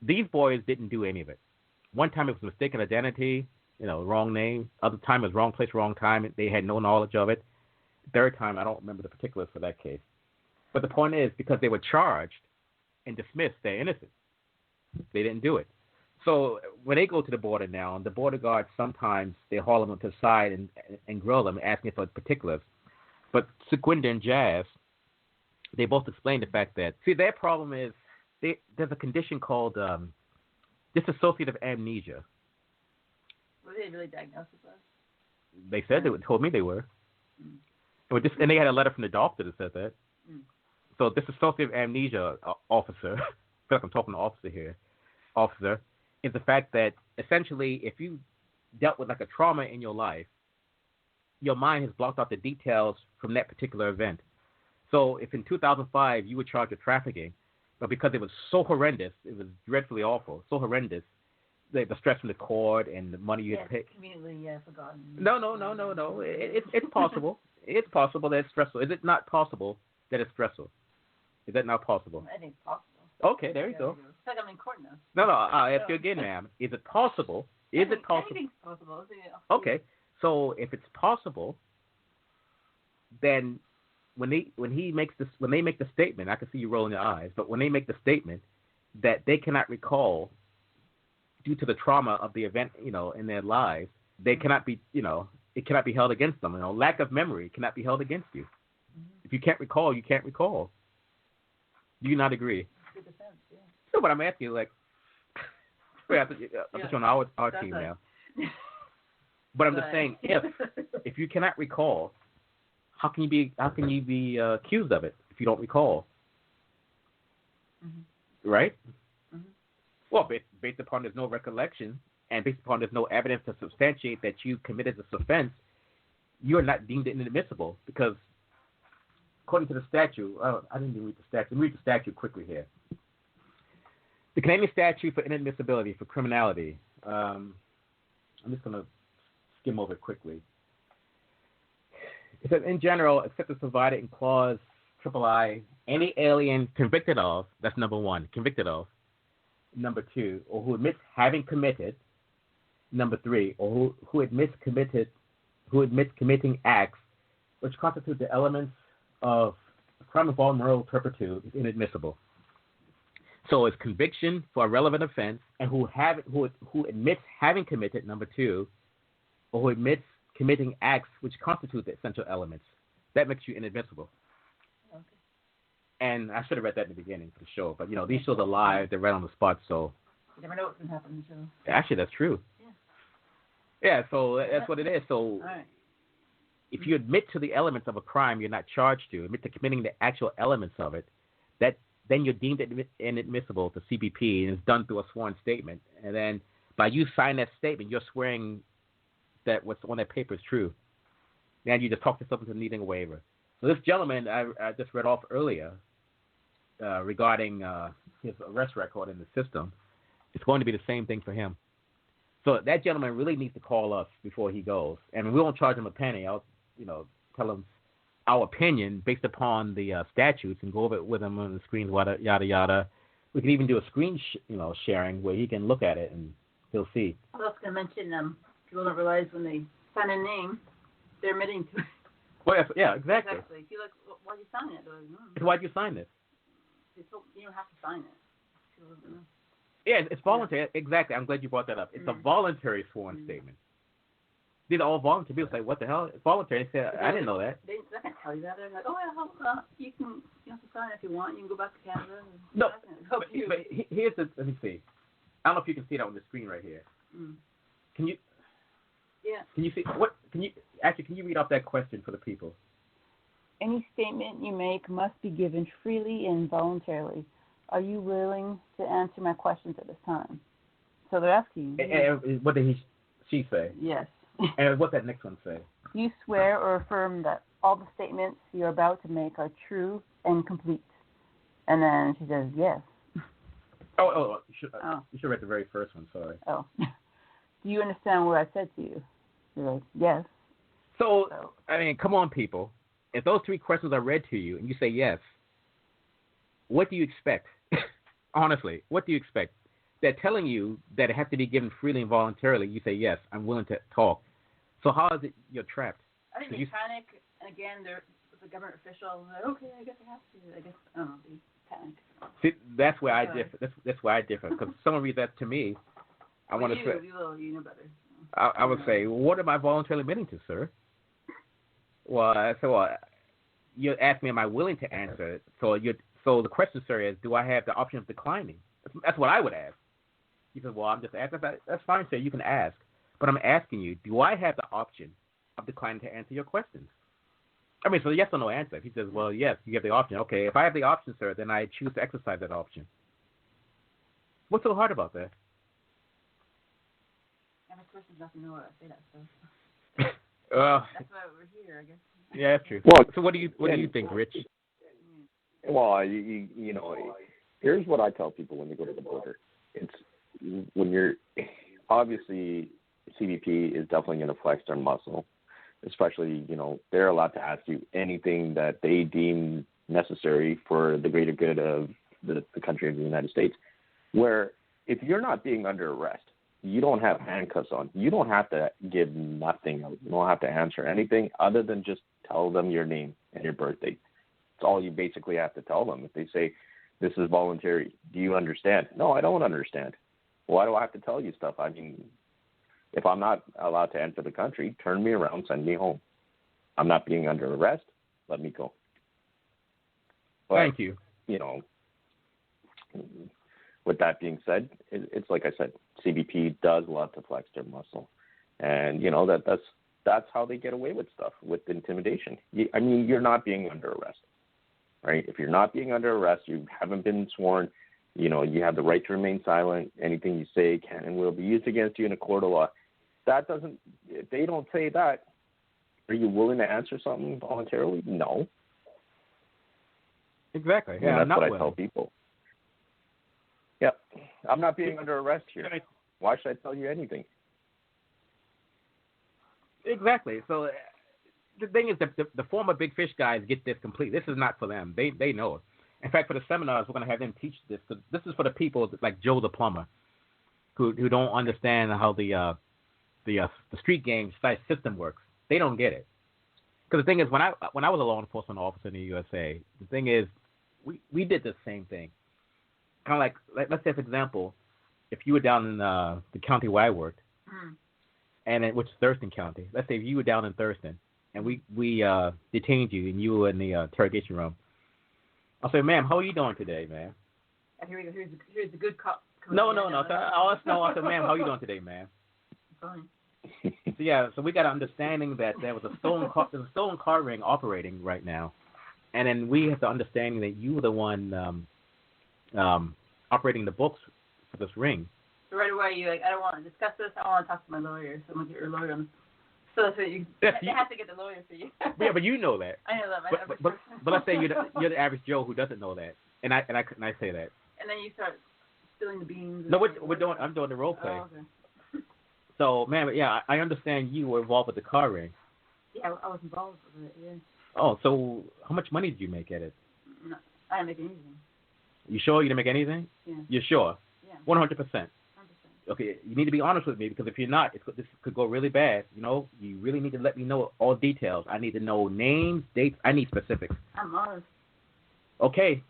These boys didn't do any of it. One time it was mistaken identity, wrong name. Other time it was wrong place, wrong time. They had no knowledge of it. Third time, I don't remember the particulars for that case. But the point is, because they were charged and dismissed, they're innocent. They didn't do it. So when they go to the border now, and the border guards sometimes they haul them to the side and grill them, asking for particulars. But Sukhwinder and Jazz, they both explain the fact that, their problem is there's a condition called dissociative amnesia. Were they really diagnosed with that? They said told me they were. And they had a letter from the doctor that said that. So dissociative amnesia officer, I feel like I'm talking to officer here, is the fact that essentially if you dealt with like a trauma in your life, your mind has blocked out the details from that particular event. So if in 2005 you were charged with trafficking, but because it was so horrendous, it was dreadfully awful, so horrendous, the stress from the court and the money you had to pay. Conveniently forgotten. No. It's possible. It's possible that it's stressful. Is it not possible that it's stressful? Is that not possible? I think it's possible. Okay, there you go. It's like I'm in court now. No, I'll ask you again, ma'am. Is it possible? Anything's possible. Okay, so if it's possible, then when they make the statement, I can see you rolling your eyes, but when they make the statement that they cannot recall due to the trauma of the event, in their lives, they cannot be, it cannot be held against them. Lack of memory cannot be held against you. If you can't recall, you can't recall. Do you not agree? Good defense, yeah. So, but I'm asking you, I'm just on our team now. But I'm just saying, if you cannot recall, how can you be accused of it if you don't recall? Mm-hmm. Right? Mm-hmm. Well, based upon there's no recollection and based upon there's no evidence to substantiate that you committed this offense, you are not deemed inadmissible because, according to the statute, I didn't even read the statute. Let me read the statute quickly here. The Canadian statute for inadmissibility for criminality. I'm just going to skim over it quickly. It says, in general, except as provided in clause III, any alien convicted of, that's number one, convicted of, number two, or who admits having committed, number three, or who admits committing acts which constitute the elements of a crime involving moral turpitude is inadmissible. So it's conviction for a relevant offense, and who admits having committed, number two, or who admits committing acts which constitute the essential elements. That makes you inadmissible. Okay. And I should have read that in the beginning for the show, but these shows are live; they're right on the spot. So you never know what's gonna happen in the show. Actually, that's true. Yeah. So that's what it is. So all right. If you admit to the elements of a crime you're not charged to, admit to committing the actual elements of it, then you're deemed inadmissible to CBP, and it's done through a sworn statement. And then by you signing that statement, you're swearing that what's on that paper is true. And you just talk yourself into needing a waiver. So this gentleman I just read off earlier regarding his arrest record in the system, it's going to be the same thing for him. So that gentleman really needs to call us before he goes. And we won't charge him a penny. I'll tell him our opinion based upon the statutes and go over it with him on the screens, yada, yada. We can even do a screen sharing where he can look at it and he'll see. I was going to mention people don't realize when they sign a name, they're admitting to it. Well, yeah, exactly. Exactly. If you're like, why'd you sign it? Like, why'd you sign this? You don't have to sign it. People don't know. Yeah, it's voluntary. Exactly. I'm glad you brought that up. It's a voluntary sworn statement. These are all voluntary. People say, what the hell? It's voluntary. They say, I didn't know that. They can't tell you that. They're like, oh, yeah, you have to sign it if you want. You can go back to Canada. No, but here's the, let me see. I don't know if you can see that on the screen right here. Mm. Can you? Yeah. Can you see, can you read off that question for the people? Any statement you make must be given freely and voluntarily. Are you willing to answer my questions at this time? So they're asking you. And what did she say? Yes. And what's that next one say? You swear or affirm that all the statements you're about to make are true and complete. And then she says, yes. You should read the very first one, sorry. Oh. Do you understand what I said to you? You're like, yes. So, I mean, come on, people. If those three questions are read to you and you say yes, what do you expect? Honestly, what do you expect? They're telling you that it has to be given freely and voluntarily. You say, yes, I'm willing to talk. So how is it you're trapped? I think they panic, and again, they're the government official. Like, okay, I guess I have to. I guess, I don't know, they panic. See, that's where I differ. That's where I differ. Because if someone reads that to me, I want to say, you know better. I would say, what am I voluntarily admitting to, sir? Well, you asked me, am I willing to answer it? So the question, sir, is, do I have the option of declining? That's what I would ask. He said, well, I'm just asking. That's fine, sir. You can ask. But I'm asking you, do I have the option of declining to answer your questions? I mean, so yes or no answer. If he says, well, yes, you have the option. Okay, if I have the option, sir, then I choose to exercise that option. What's so hard about that? Every person's not to know what I say that, so. That's why we're here, I guess. Yeah, that's true. Well, so what do you think, Rich? Well, you know, here's what I tell people when they go to the border. It's when you're obviously CBP is definitely going to flex their muscle, especially, they're allowed to ask you anything that they deem necessary for the greater good of the country of the United States, where if you're not being under arrest, you don't have handcuffs on. You don't have to give nothing. You don't have to answer anything other than just tell them your name and your birthday. That's all you basically have to tell them. If they say, this is voluntary, do you understand? No, I don't understand. Why do I have to tell you stuff? I mean, if I'm not allowed to enter the country, turn me around, send me home. I'm not being under arrest. Let me go. But, thank you. With that being said, it's like I said, CBP does love to flex their muscle. And, that's how they get away with stuff, with intimidation. I mean, you're not being under arrest, right? If you're not being under arrest, you haven't been sworn, you know, you have the right to remain silent. Anything you say can and will be used against you in a court of law. That doesn't, if they don't say that, are you willing to answer something voluntarily? No. Exactly. Yeah, that's what I tell people. Yeah, I'm not being under arrest here. Why should I tell you anything? Exactly. So the thing is, the former big fish guys get this complete. This is not for them. They know it. In fact, for the seminars, we're going to have them teach this. So this is for the people like Joe the plumber, who don't understand how the street game system works. They don't get it. Because the thing is, when I was a law enforcement officer in the USA, the thing is, we did the same thing. Kind of like let's say, for example, if you were down in the county where I worked, which is Thurston County. Let's say if you were down in Thurston, and we detained you, and you were in the interrogation room. I'll say, ma'am, how are you doing today, ma'am? And here we go. Here's the good cop. No. I said, ma'am, how are you doing today, ma'am? Fine. So we got an understanding that there was a stolen car ring operating right now, and then we have the understanding that you were the one operating the books for this ring. So right away, you're like, I don't want to discuss this. I want to talk to my lawyer. So I'm going to get your lawyer on. So that's what you have to get the lawyer for you. Yeah, but you know that. I know that. But let's say you're the average Joe who doesn't know that, and I say that. And then you start spilling the beans. No, I'm doing the role play. Oh, okay. So, ma'am, yeah, I understand you were involved with the car ring. Yeah, I was involved with it. Yeah. Oh, so how much money did you make at it? No, I didn't make anything. You sure you didn't make anything? Yeah. You're sure? Yeah. 100%. Okay, you need to be honest with me, because if you're not, this could go really bad. You know, you really need to let me know all details. I need to know names, dates. I need specifics. I'm honest. Okay,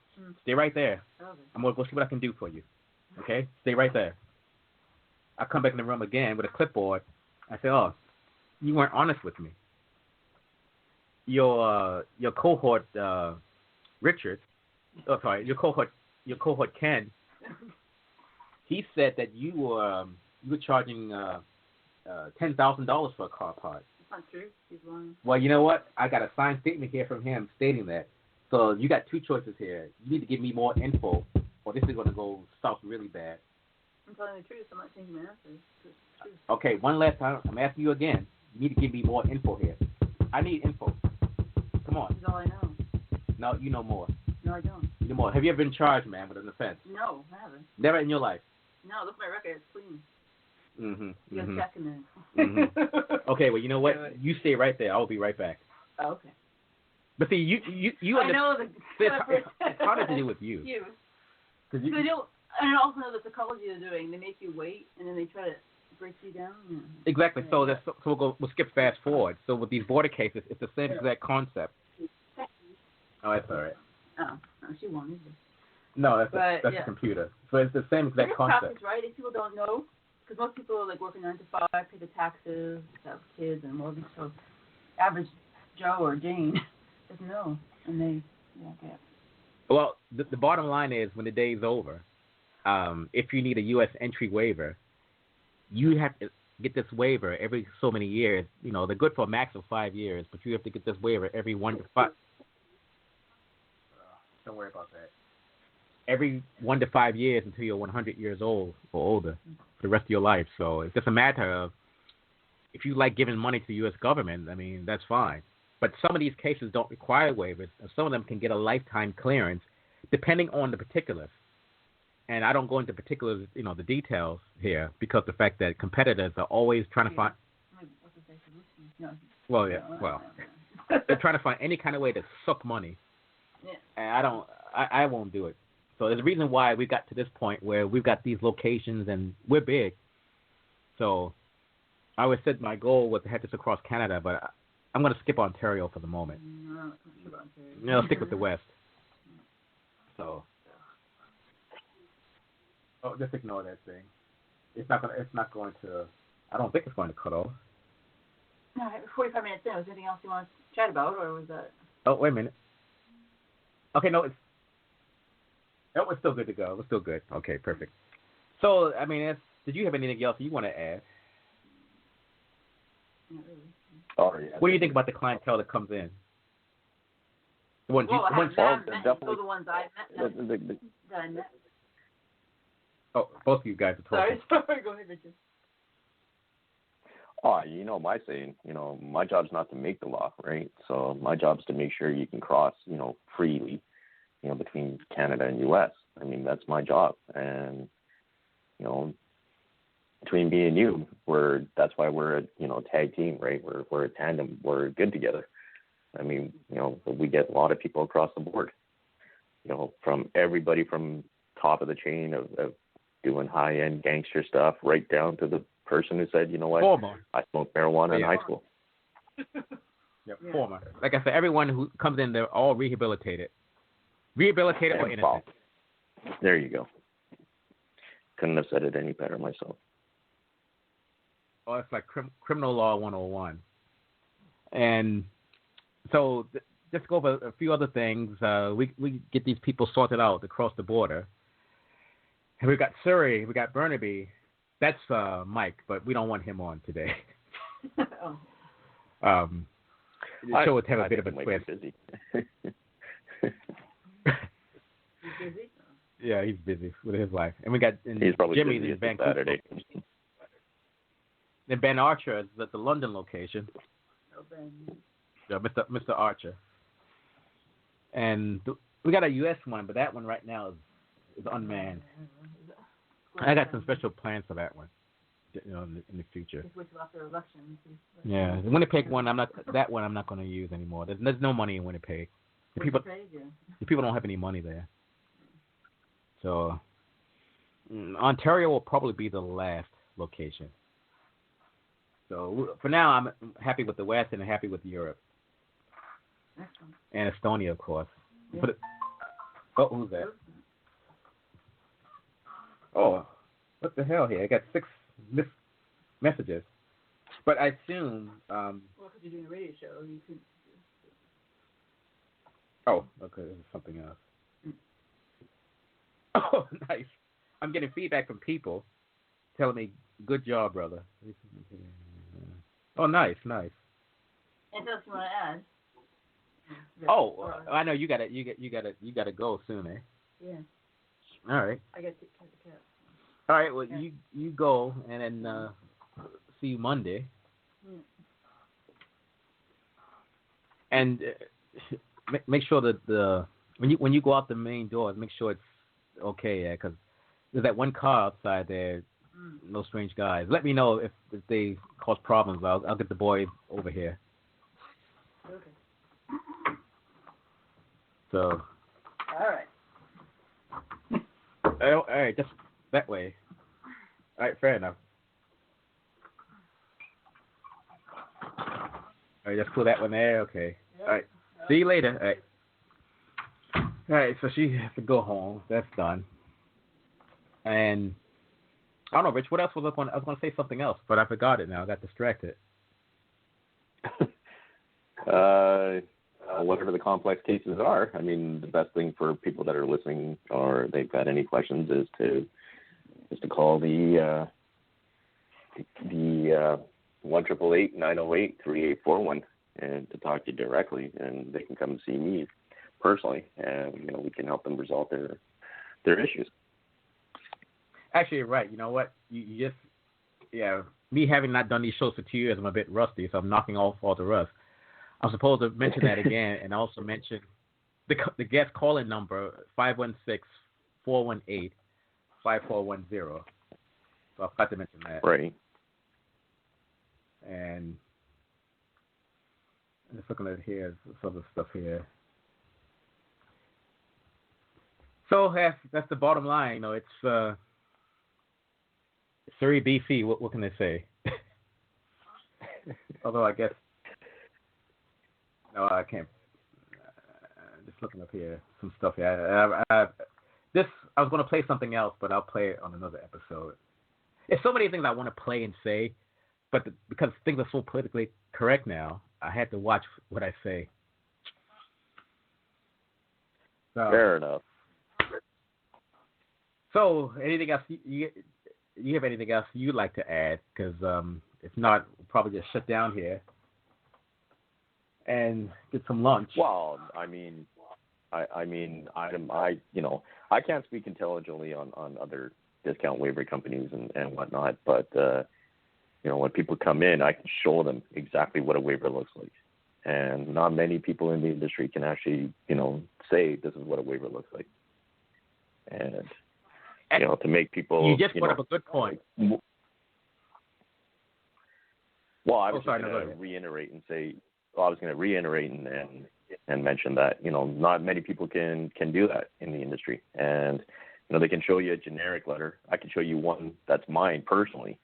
stay right there. Okay. I'm going to go see what I can do for you. Okay, stay right there. I come back in the room again with a clipboard. I say, oh, you weren't honest with me. Your cohort, Richard, your cohort Ken, he said that you were charging $10,000 for a car part. That's not true. He's lying. Well, you know what? I got a signed statement here from him stating that. So you got two choices here. You need to give me more info, or this is going to go south really bad. I'm telling the truth. I'm not changing my answer. Okay, one last time. I'm asking you again. You need to give me more info here. I need info. Come on. That's all I know. No, you know more. No, I don't. You know more. Have you ever been charged, man, with an offense? No, I haven't. Never in your life? No, look at my record. It's clean. Mm-hmm. You got a check in there. Mm-hmm. Okay, well, you know what? You stay right there. I'll be right back. Oh, okay. But see, you I know the it's harder to do with you. Because you don't. And I also know the psychology they're doing. They make you wait, and then they try to break you down. Yeah. Exactly. So we'll skip fast forward. So with these border cases, it's the same exact concept. Oh, that's all right. Oh, no, she won't either. No, that's a computer. So it's the same exact concept. Practice, right? If people don't know, because most people are like working 9 to 5, pay the taxes, have kids and mortgage. So average Joe or Jane doesn't know, and they get. Well, the bottom line is, when the day is over, if you need a U.S. entry waiver, you have to get this waiver every so many years. You know, they're good for a max of 5 years, but you have to get this waiver every 1 to 5. Don't worry about that. Every 1 to 5 years until you're 100 years old or older for the rest of your life. So it's just a matter of, if you like giving money to the U.S. government, I mean, that's fine. But some of these cases don't require waivers, and some of them can get a lifetime clearance, depending on the particulars. And I don't go into particulars, the details here, because the fact that competitors are always trying to find. Well, yeah, well, they're trying to find any kind of way to suck money. Yeah. And I won't do it. So there's a reason why we got to this point where we've got these locations and we're big. So I always said my goal was to have this across Canada, but I'm going to skip Ontario for the moment. No, I'll stick with the West. So, just ignore that thing. It's not going to. I don't think it's going to cut off. No, 45 minutes in. Was there anything else you want to chat about, or was that? Oh, wait a minute. Okay, no, it's still good to go. It's still good. Okay, perfect. So, I mean, did you have anything else you want to add? Not really. Oh, yeah. What do you think about the clientele that comes in? The ones Well, the ones definitely. the ones I met. That I met. Oh, both of you guys are talking. Sorry, go ahead, Richard. Oh, my saying, my job's not to make the law, right? So my job's to make sure you can cross, freely, between Canada and U.S. I mean, that's my job. And, between me and you, that's why we're a, tag team, right? We're a tandem. We're good together. I mean, we get a lot of people across the board, from everybody from top of the chain of doing high-end gangster stuff right down to the person who said, Former. I smoked marijuana in high school. Former. Like I said, everyone who comes in, they're all rehabilitated. Rehabilitated or innocent. Well, there you go. Couldn't have said it any better myself. Oh, it's like criminal law 101. And so just go over a few other things. We get these people sorted out across the border. And we got Surrey, we got Burnaby. That's Mike, but we don't want him on today. The show would have a bit of a twist. Busy. He's busy? Yeah, he's busy with his life. And we got he's probably Jimmy's busy in Vancouver. Saturday. And Ben Archer is at the London location. Oh, Ben. Yeah, Mr. Archer. And we got a U.S. one, but that one right now is unmanned. I got some special plans for that one, in the future. Just wait till after elections. Yeah, the Winnipeg one, I'm not going to use anymore. There's no money in Winnipeg. The people don't have any money there. So Ontario will probably be the last location. So for now, I'm happy with the West and happy with Europe. Excellent. And Estonia, of course. Yeah. Who's that? Oh, what the hell here? I got 6 messages. But I assume... well, because you're doing a radio show, you could... Oh, okay, this is something else. Oh, nice. I'm getting feedback from people telling me, good job, brother. Oh, nice. Anything else you want to add? Oh, I know you gotta go soon, eh? Yeah. All right. I got to take care of the cat. All right. Well, you go and then see you Monday. Yeah. And make sure that when you go out the main door, make sure it's okay, yeah, because there's that one car outside there. No strange guys. Let me know if they cause problems. I'll get the boy over here. Okay. So. All right, just that way. All right, fair enough. All right, just pull that one there. Okay. All right. See you later. All right. So she has to go home. That's done. And I don't know, Rich. What else was I going? I was going to say something else, but I forgot it now. I got distracted. Whatever the complex cases are, I mean, the best thing for people that are listening or they've got any questions is to call the 1-888-908-3841 and to talk to you directly, and they can come and see me personally, and we can help them resolve their issues. Actually, you're right. You know what? You just, me having not done these shows for 2 years, I'm a bit rusty, so I'm knocking off all the rust. I'm supposed to mention that again and also mention the guest call-in number, 516-418-5410. So I forgot to mention that. Right. And I'm just looking at here, some of the stuff here. So that's the bottom line. It's Surrey BC. What can they say? Although I guess. No, I can't. Just looking up here, some stuff here. I was going to play something else, but I'll play it on another episode. There's so many things I want to play and say, but because things are so politically correct now, I had to watch what I say. So, fair enough. So, anything else? You have anything else you'd like to add? Because if not, we'll probably just shut down here. and get some lunch. Well, I can't speak intelligently on other discount waiver companies and whatnot, but when people come in, I can show them exactly what a waiver looks like. And not many people in the industry can actually, say this is what a waiver looks like. And, to make people... You just brought up a good point. Well, I was going to reiterate and say... Well, I was going to reiterate and mention that, not many people can do that in the industry. And, they can show you a generic letter. I can show you one that's mine personally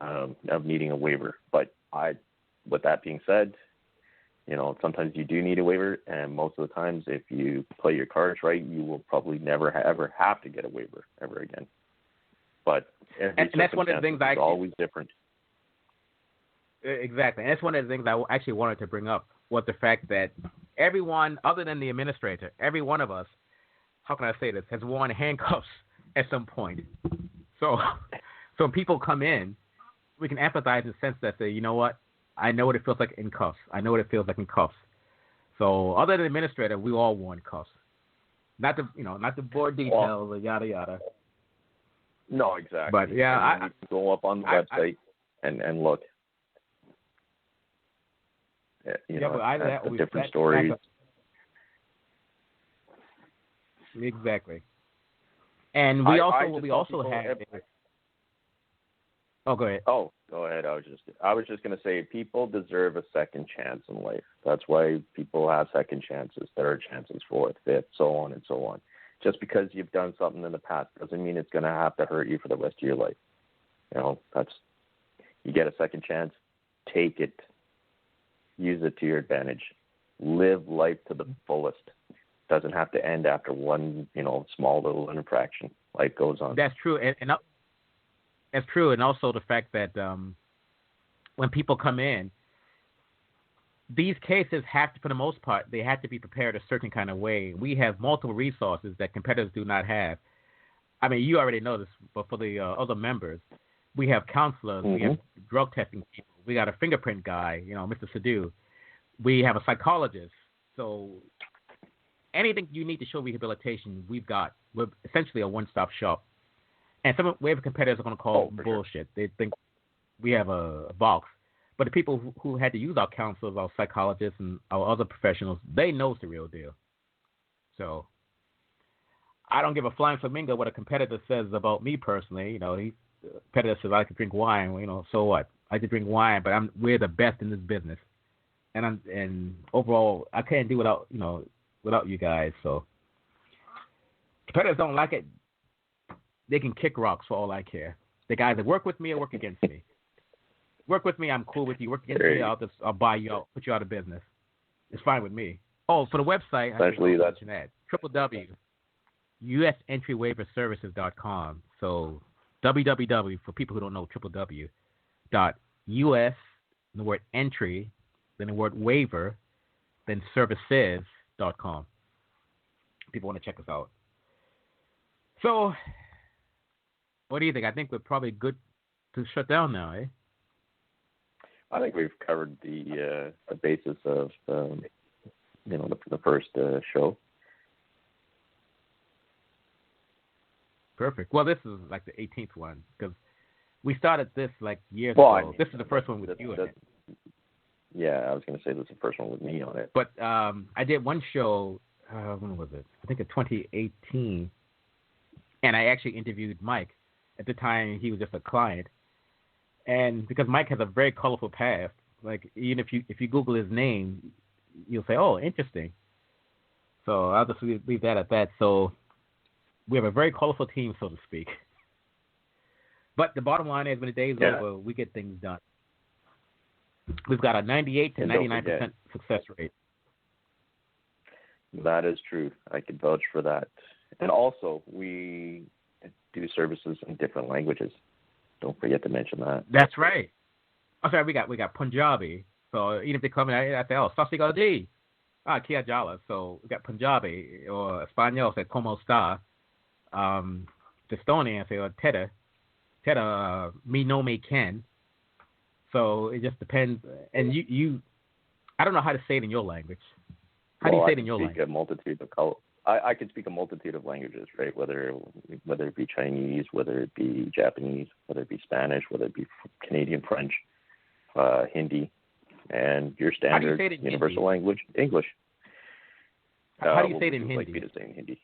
of needing a waiver. But with that being said, sometimes you do need a waiver. And most of the times, if you play your cards right, you will probably never ever have to get a waiver ever again. But and that's one of the things is always different. Exactly. And that's one of the things I actually wanted to bring up was the fact that everyone, other than the administrator, every one of us, how can I say this, has worn handcuffs at some point. So when people come in, we can empathize in the sense that say, you know what, I know what it feels like in cuffs. I know what it feels like in cuffs. So other than the administrator, we all worn cuffs. Not the board details or yada yada. No, exactly. But yeah, you can go up on the website and look. But either that or different stories. Exactly. And we also have. Oh, go ahead. Oh, go ahead. I was just going to say people deserve a second chance in life. That's why people have second chances, third chances, fourth, fifth, so on and so on. Just because you've done something in the past doesn't mean it's going to have to hurt you for the rest of your life. You get a second chance, take it. Use it to your advantage. Live life to the fullest. Doesn't have to end after one, small little infraction. Life goes on. That's true, and that's true, and also the fact that when people come in, these cases have to, for the most part, they have to be prepared a certain kind of way. We have multiple resources that competitors do not have. I mean, you already know this, but for the other members, we have counselors, we have drug testing people, we got a fingerprint guy, Mr. Sadu. We have a psychologist. So anything you need to show rehabilitation, we've got. We're essentially a one-stop shop. And some waiver competitors are going to call bullshit. They think we have a box. But the people who had to use our counselors, our psychologists, and our other professionals, they know it's the real deal. So I don't give a flying flamingo what a competitor says about me personally. Competitor says I can drink wine. So what? I can drink wine, but we're the best in this business. And overall, I can't do without you guys. So competitors don't like it. They can kick rocks for all I care. The guys that work with me or work against me. Work with me, I'm cool with you. Work against me, I'll buy you out, put you out of business. It's fine with me. Oh, for the website, essentially that's www.usentrywaiverservices.com. So www, for people who don't know, www.us, the word entry, then the word waiver, then services.com. People want to check us out. So, what do you think? I think we're probably good to shut down now, eh? I think we've covered the basis of the first show. Perfect. Well, this is like the 18th one because we started this like years ago. This is the first one with you in it. Yeah, I was going to say this is the first one with me on it. But I did one show. When was it? I think in 2018, and I actually interviewed Mike. At the time, he was just a client. And because Mike has a very colorful past, like even if you Google his name, you'll say, "Oh, interesting." So I'll just leave that at that. So we have a very colorful team, so to speak. But the bottom line is, when the day's over, we get things done. We've got a 98 to 99% success rate. That is true. I can vouch for that. And also, we do services in different languages. Don't forget to mention that. That's right. Oh, sorry, we got Punjabi. So even if they come in, I say, "Oh, Sasigal Di, Kia Jala." So we got Punjabi or Espanol, say "Como está?" Estonian, say "Teda, me no me can." So it just depends. And I don't know how to say it in your language. How do you say it in your language? A multitude of I can speak a multitude of languages, right? Whether it be Chinese, whether it be Japanese, whether it be Spanish, whether it be Canadian French, Hindi, and your standard universal language, English. How do you say it in Hindi? Like me to say in Hindi.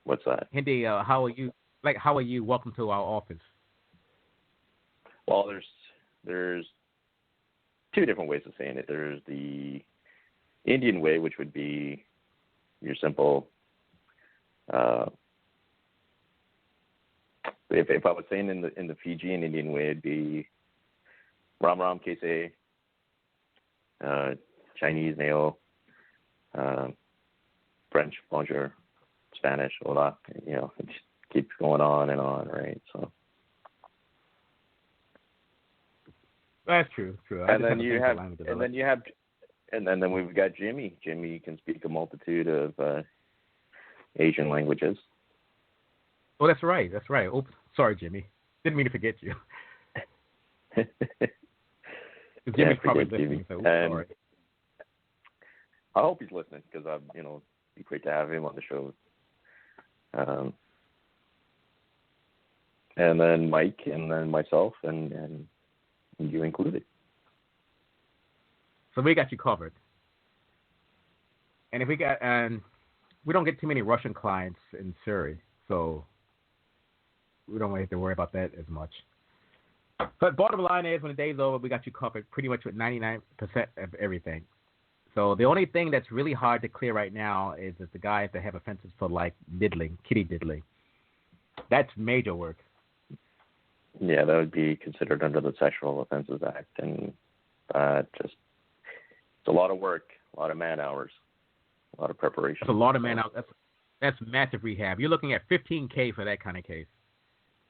What's that? Hindi. How are you? Like, how are you? Welcome to our office. Well, there's two different ways of saying it. There's the Indian way, which would be your simple. If I was saying in the Fijian Indian way, it'd be Ram Ram Kaise, Chinese Neo, French Bonjour, Spanish Hola. You know, it just keeps going on and on, right? So. That's true. And then we've got Jimmy. Jimmy can speak a multitude of Asian languages. Oh, that's right. Oops, sorry, Jimmy. Didn't mean to forget you. Jimmy's probably listening, so sorry. I hope he's listening because it'd be great to have him on the show. And then Mike, and then myself, and you included. So we got you covered. And we don't get too many Russian clients in Surrey, so we don't have to worry about that as much. But bottom line is, when the day's over, we got you covered pretty much with 99% of everything. So the only thing that's really hard to clear right now is that the guys that have offenses for like diddling, kitty diddling. That's major work. Yeah, that would be considered under the Sexual Offences Act, and it's a lot of work, a lot of man hours, a lot of preparation. That's a lot of man hours. That's massive rehab. You're looking at $15,000 for that kind of case.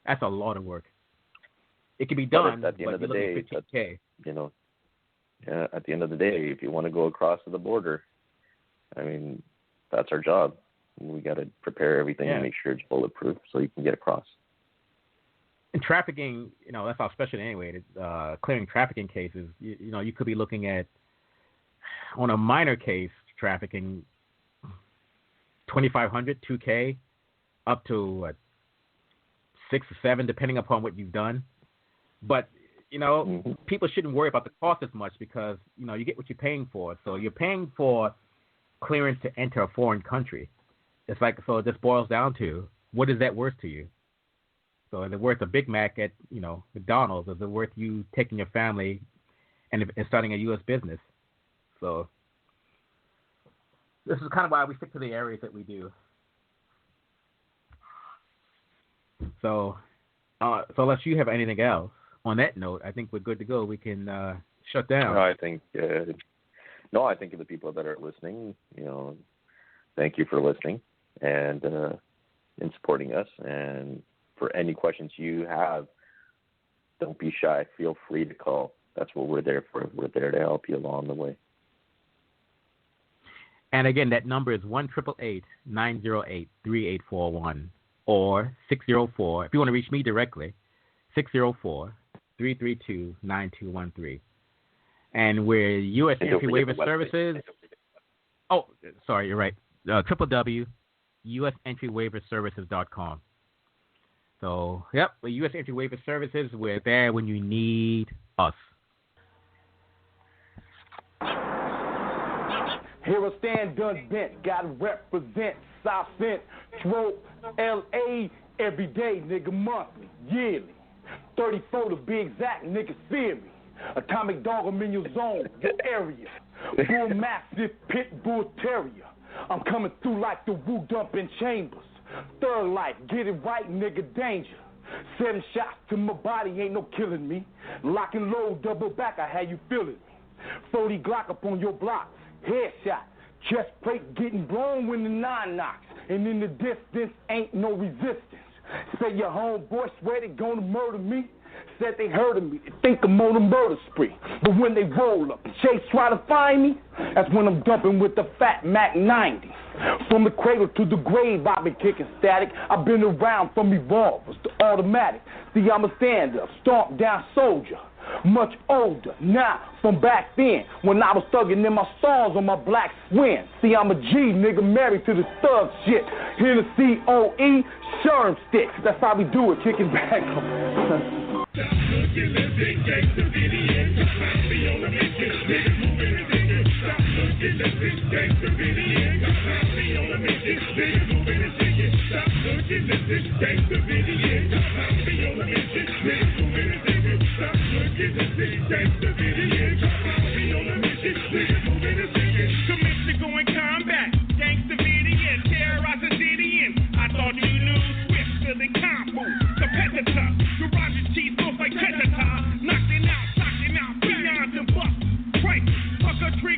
That's a lot of work. It can be done, but at the end of the day, at the end of the day, if you want to go across to the border, I mean, that's our job. We got to prepare everything and make sure it's bulletproof so you can get across. And trafficking, that's our specialty anyway. Clearing trafficking cases, you could be looking at, on a minor case, trafficking, $2,500, $2,000, up to $6 or $7, depending upon what you've done. But people shouldn't worry about the cost as much because you get what you're paying for. So you're paying for clearance to enter a foreign country. It's like, so it just boils down to, what is that worth to you? So is it worth a Big Mac at McDonald's? Is it worth you taking your family and starting a U.S. business? So this is kind of why we stick to the areas that we do. So unless you have anything else, on that note, I think we're good to go. We can shut down. I think of the people that are listening, thank you for listening and supporting us. And for any questions you have, don't be shy. Feel free to call. That's what we're there for. We're there to help you along the way. And again, that number is 1-888-908-3841 or 604. If you want to reach me directly, 604-332-9213. And we're U.S. Entry Waiver Services. Oh, sorry, you're right. www.usentrywaiverservices.com. So, we're U.S. Entry Waiver Services. We're there when you need us. Here I stand done bent, gotta represent South Central LA every day, nigga, monthly, yearly. 34 to be exact, niggas fear me. Atomic dog, I'm in your zone, your area. Bull mastiff, pit bull terrier. I'm coming through like the woo dump in chambers. Third life, get it right, nigga, danger. 7 shots to my body, ain't no killing me. Lock and load, double back, I had you feeling me. 40 Glock up on your block, headshot. Chest plate getting blown when the 9 knocks. And in the distance, ain't no resistance. Say your homeboy swear they gonna murder me. Said they heard of me, they think I'm on a murder spree. But when they roll up and Chase try to find me, that's when I'm dumping with the fat Mac 90. From the cradle to the grave, I've been kicking static. I've been around from revolvers to automatic. See, I'm a stand-up, stomp down soldier. much older now from back then when I was thugging in my stars on my black swing. See, I'm a G, nigga, married to the thug shit. Hennessy, OE, Sherm sticks. That's how we do it, kicking back.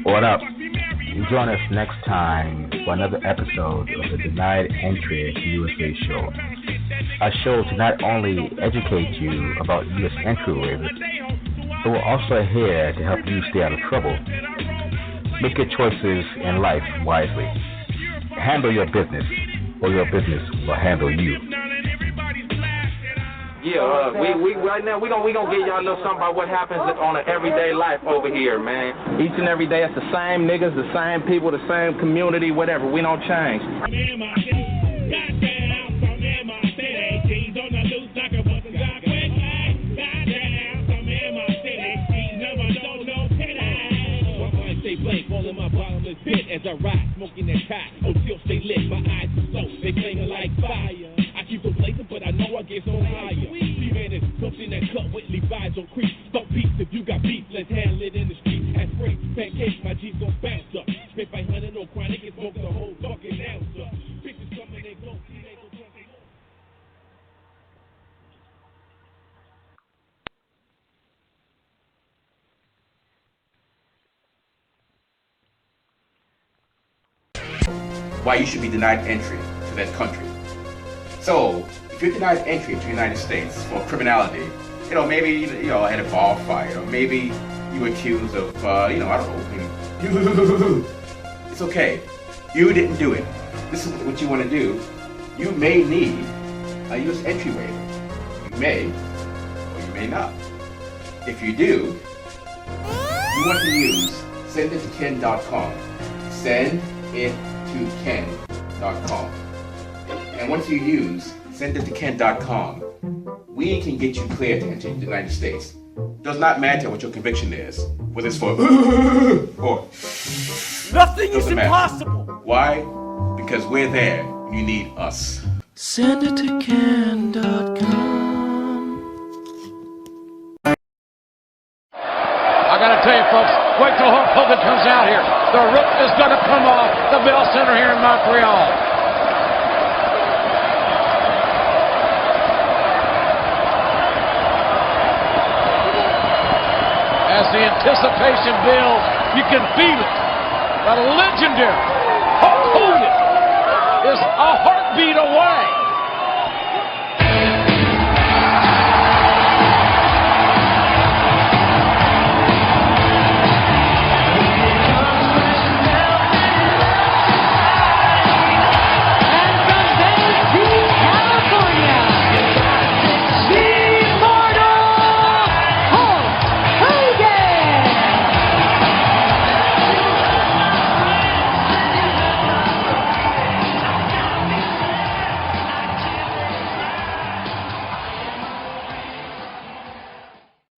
What up? Join us next time for another episode of the Denied Entry USA show. A show to not only educate you about U.S. entry waivers, but we're also here to help you stay out of trouble. Make your choices in life wisely. Handle your business, or your business will handle you. Yeah, we right now we gonna give y'all a little something about what happens on an everyday life over here, man. Each and every day, it's the same niggas, the same people, the same community, whatever. We don't change. As I ride, smoking that pot, still stay lit. My eyes are slow, they flaming like fire. I keep them blazing, but I know I get so higher. C-Man is something that cut with Levi's on creep. Fuck peace, if you got beef, let's handle it in the street. As spring, pancakes, my G's gon' bounce up. Spit 500 on chronic, it smokes the whole fucking ounce up. Bitches coming, they go, see, they go, they go. Why you should be denied entry to that country. So, if you're denied entry to the United States for criminality, maybe, at a bar fight, or maybe you were accused of, I don't know, it's okay. You didn't do it. This is what you want to do. You may need a U.S. entry waiver. You may, or you may not. If you do, you want to use sendittoken.com. Send it to ken.com. And once you use sendittoken.com, we can get you cleared to enter the United States. Does not matter what your conviction is, whether it's for or nothing is impossible. Why? Because we're there when you need us. Sendittoken.com. I gotta tell you folks, wait till Hulk Hogan comes out here. The roof is gonna come off the Bell Center here in Montreal. As the anticipation builds, you can feel it. The legendary Hulk Hogan is a heartbeat away